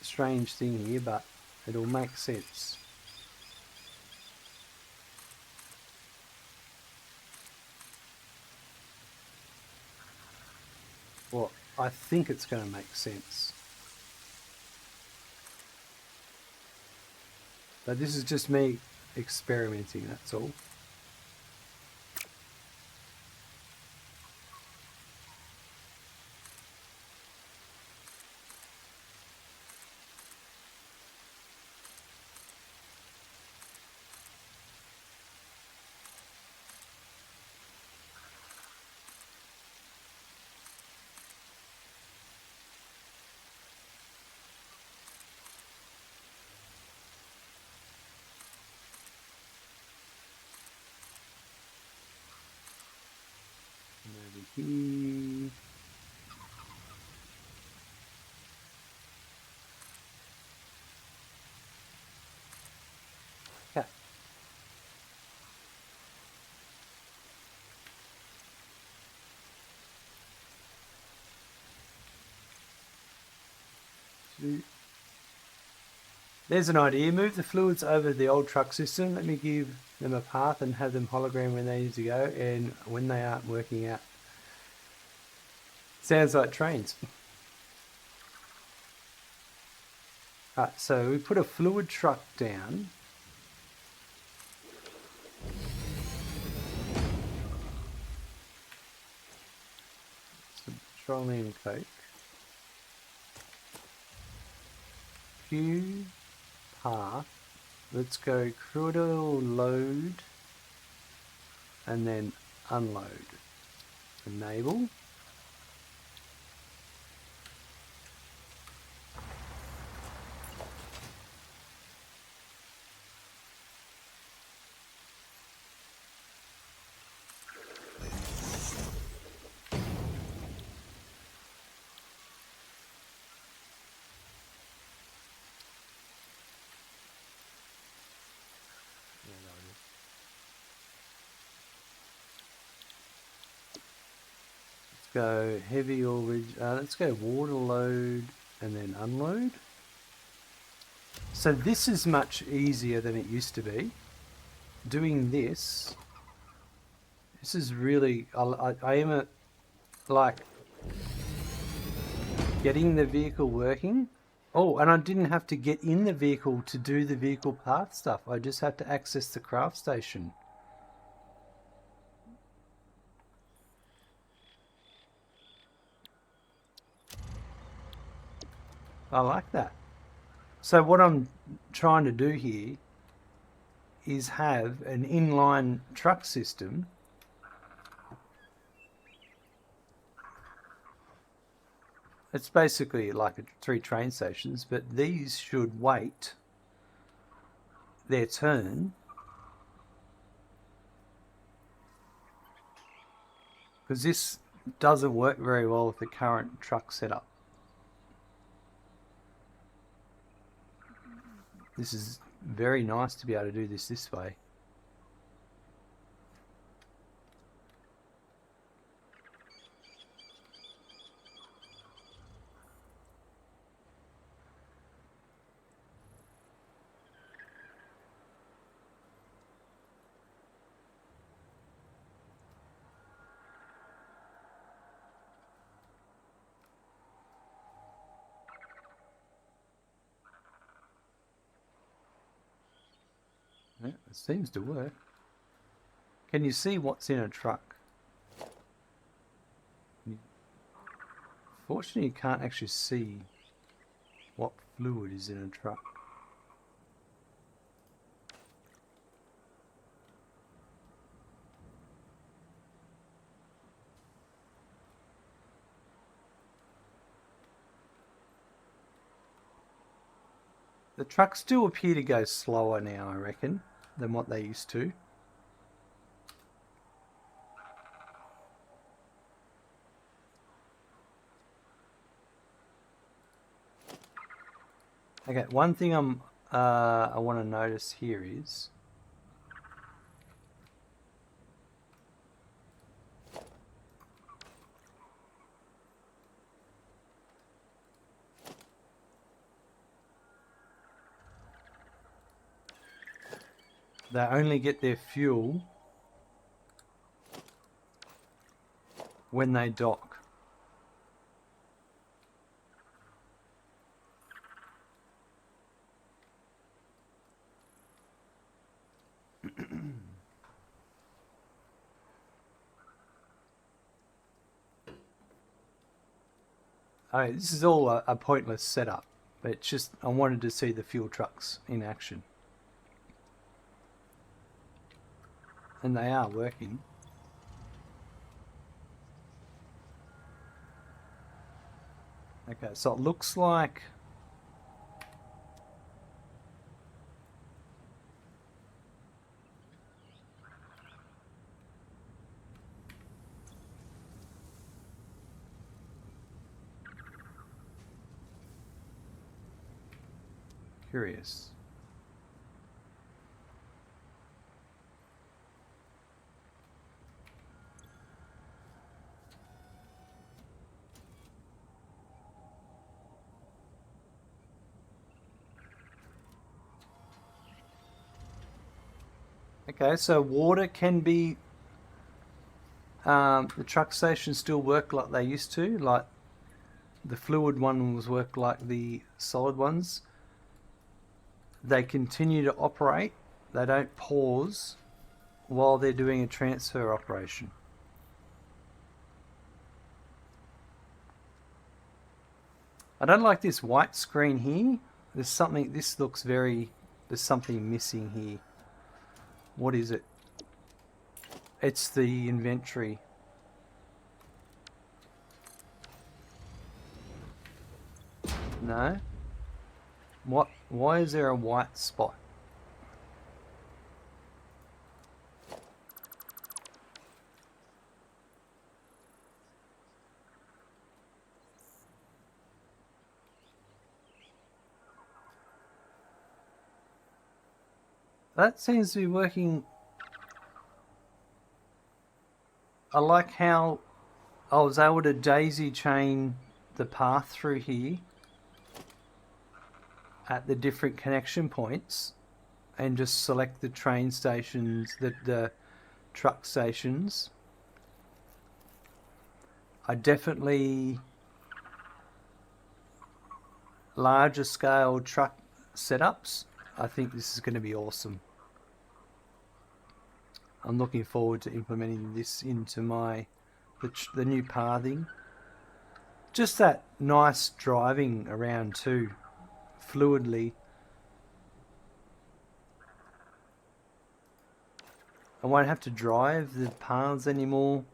strange thing here, but it'll make sense. Well, I think it's going to make sense. But this is just me experimenting, that's all. And over here. Okay. There's an idea. Move the fluids over the old truck system. Let me give them a path and have them hologram when they need to go and when they aren't working out. Sounds like trains. Alright, so we put a fluid truck down. Some petroleum coke. Q path. Let's go crude oil load and then unload. Enable. Go heavy or let's go water load and then unload. So this is much easier than it used to be. Doing this is really, I am at like getting the vehicle working. Oh, and I didn't have to get in the vehicle to do the vehicle part stuff. I just had to access the craft station. I like that. So what I'm trying to do here is have an inline truck system it's basically like 3 train stations, but these should wait their turn because this doesn't work very well with the current truck setup. This is very nice to be able to do this way. Yeah, it seems to work. Can you see what's in a truck? Fortunately, you can't actually see what fluid is in a truck. The trucks still appear to go slower now, I reckon, than what they used to. Okay, one thing I want to notice here is they only get their fuel when they dock. Oh, this is all a pointless setup, but it's just I wanted to see the fuel trucks in action. And they are working. Okay, so it looks like curious. Okay, so water can be, the truck stations still work like they used to, like the fluid ones work like the solid ones. They continue to operate, they don't pause while they're doing a transfer operation. I don't like this white screen here. There's something, this looks very, there's something missing here. What is it? It's the inventory. No? What? Why is there a white spot? That seems to be working. I like how I was able to daisy chain the path through here at the different connection points and just select the train stations, the truck stations. I definitely larger scale truck setups. I think this is going to be awesome. I'm looking forward to implementing this into the new pathing. Just that nice driving around too, fluidly. I won't have to drive the paths anymore.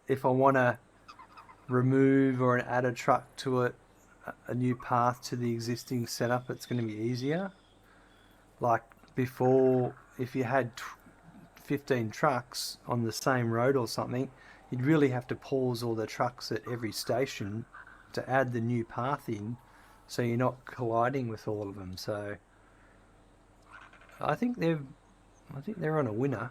If I want to remove or add a truck to a new path to the existing setup, it's going to be easier. Like before, if you had 15 trucks on the same road or something, you'd really have to pause all the trucks at every station to add the new path in, so you're not colliding with all of them. So I think they're on a winner.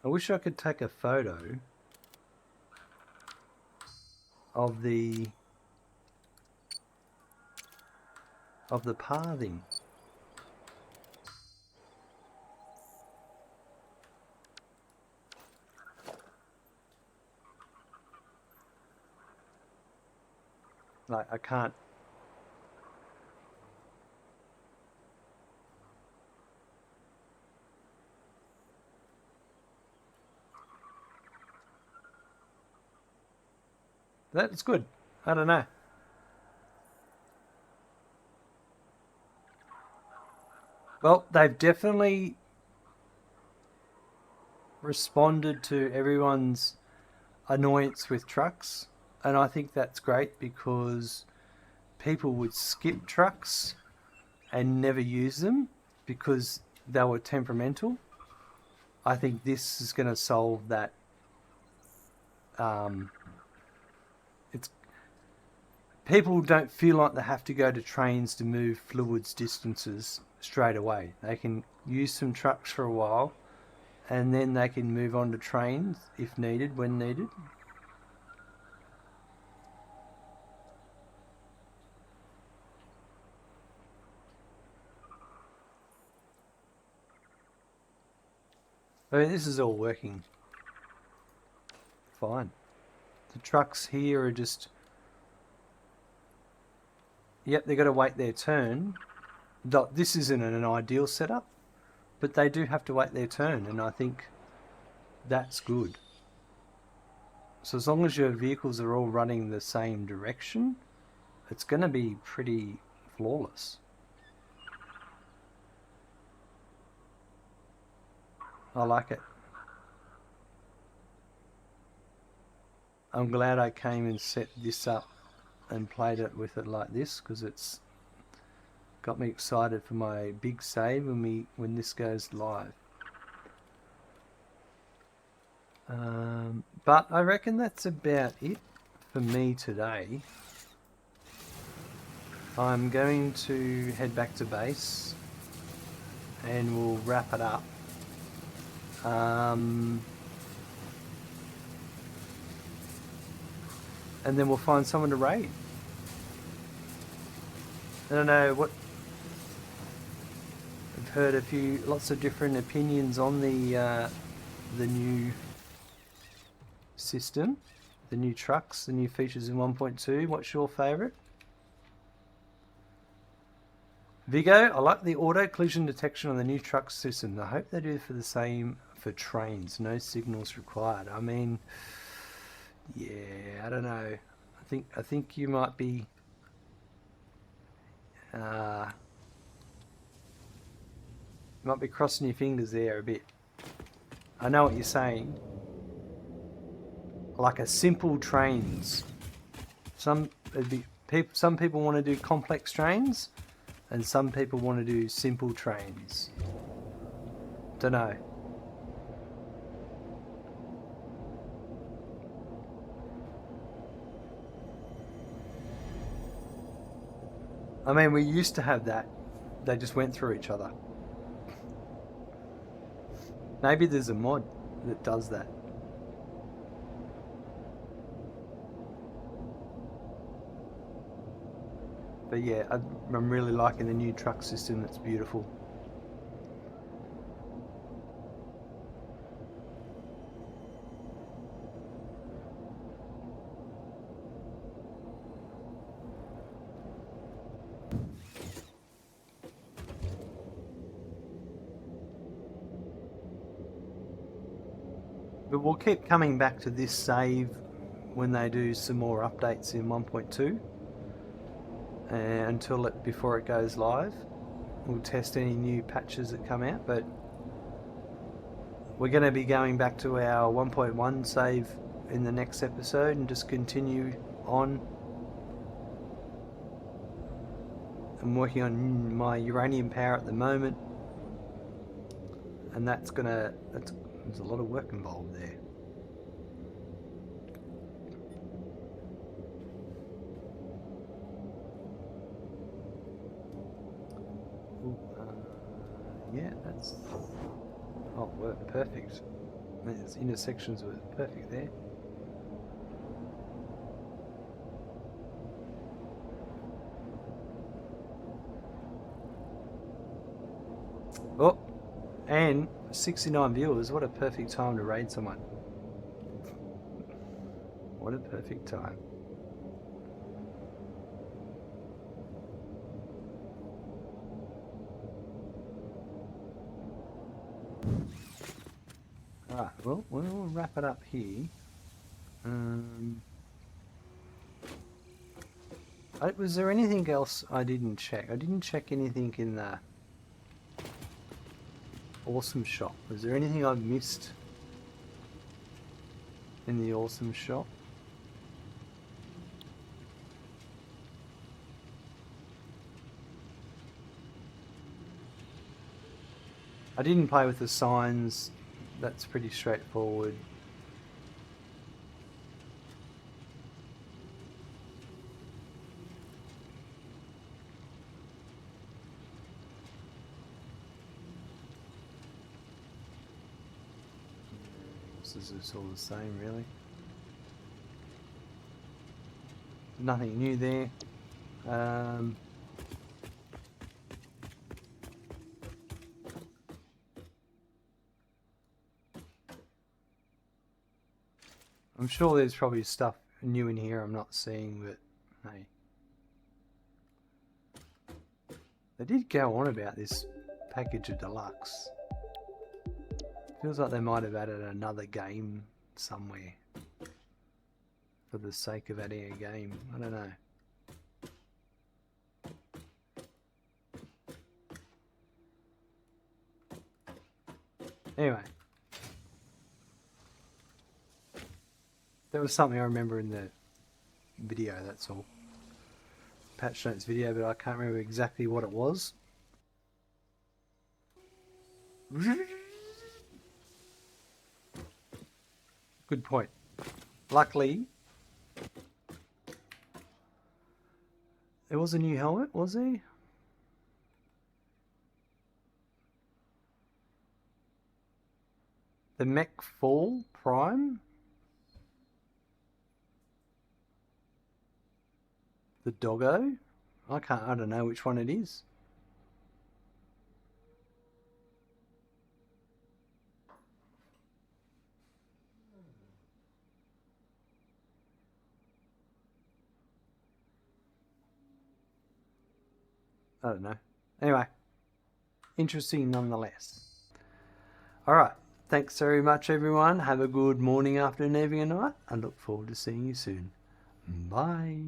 I wish I could take a photo of the pathing. Like I can't. That's good. I don't know. Well, they've definitely responded to everyone's annoyance with trucks, and I think that's great because people would skip trucks and never use them because they were temperamental. I think this is going to solve that. It's people don't feel like they have to go to trains to move fluids distances straight away. They can use some trucks for a while and then they can move on to trains if needed, when needed. I mean, this is all working fine. The trucks here are just... Yep, they've got to wait their turn. This isn't an ideal setup, but they do have to wait their turn, and I think that's good. So as long as your vehicles are all running the same direction, it's going to be pretty flawless. I like it. I'm glad I came and set this up and played it with it like this, because it's got me excited for my big save when this goes live. But I reckon that's about it for me today. I'm going to head back to base and we'll wrap it up. And then we'll find someone to raid. I don't know what... I've heard lots of different opinions on the new system, the new trucks, the new features in 1.2. What's your favourite? Vigo, I like the auto collision detection on the new truck system. I hope they do for the same for trains. No signals required. I mean, yeah, I don't know. I think you might be crossing your fingers there a bit. I know what you're saying. Like a simple trains. Some people want to do complex trains, and some people want to do simple trains. Don't know. I mean, we used to have that. They just went through each other. Maybe there's a mod that does that. But yeah, I'm really liking the new truck system. It's beautiful. But we'll keep coming back to this save when they do some more updates in 1.2. Before it goes live. We'll test any new patches that come out, but we're going to be going back to our 1.1 save in the next episode and just continue on. I'm working on my uranium power at the moment, and there's a lot of work involved there. Yeah, that's... Oh, work perfect. These intersections were perfect there. Oh, and 69 viewers. What a perfect time to raid someone. What a perfect time. Alright, well, we'll wrap it up here. Was there anything else I didn't check? I didn't check anything in the awesome shop. Was there anything I've missed in the awesome shop? I didn't play with the signs. That's pretty straightforward. classes are all the same, really. Nothing new there. I'm sure there's probably stuff new in here I'm not seeing, but hey. They did go on about this package of deluxe. Feels like they might have added another game somewhere. For the sake of adding a game. I don't know. Anyway. There was something I remember in the video, that's all. Patch notes video, but I can't remember exactly what it was. Good point. Luckily, there was a new helmet, was there? The Mech Fall Prime? The Doggo? I don't know which one it is. I don't know. Anyway, interesting nonetheless. Alright, thanks very much everyone. Have a good morning, afternoon, evening and night. I look forward to seeing you soon. Bye.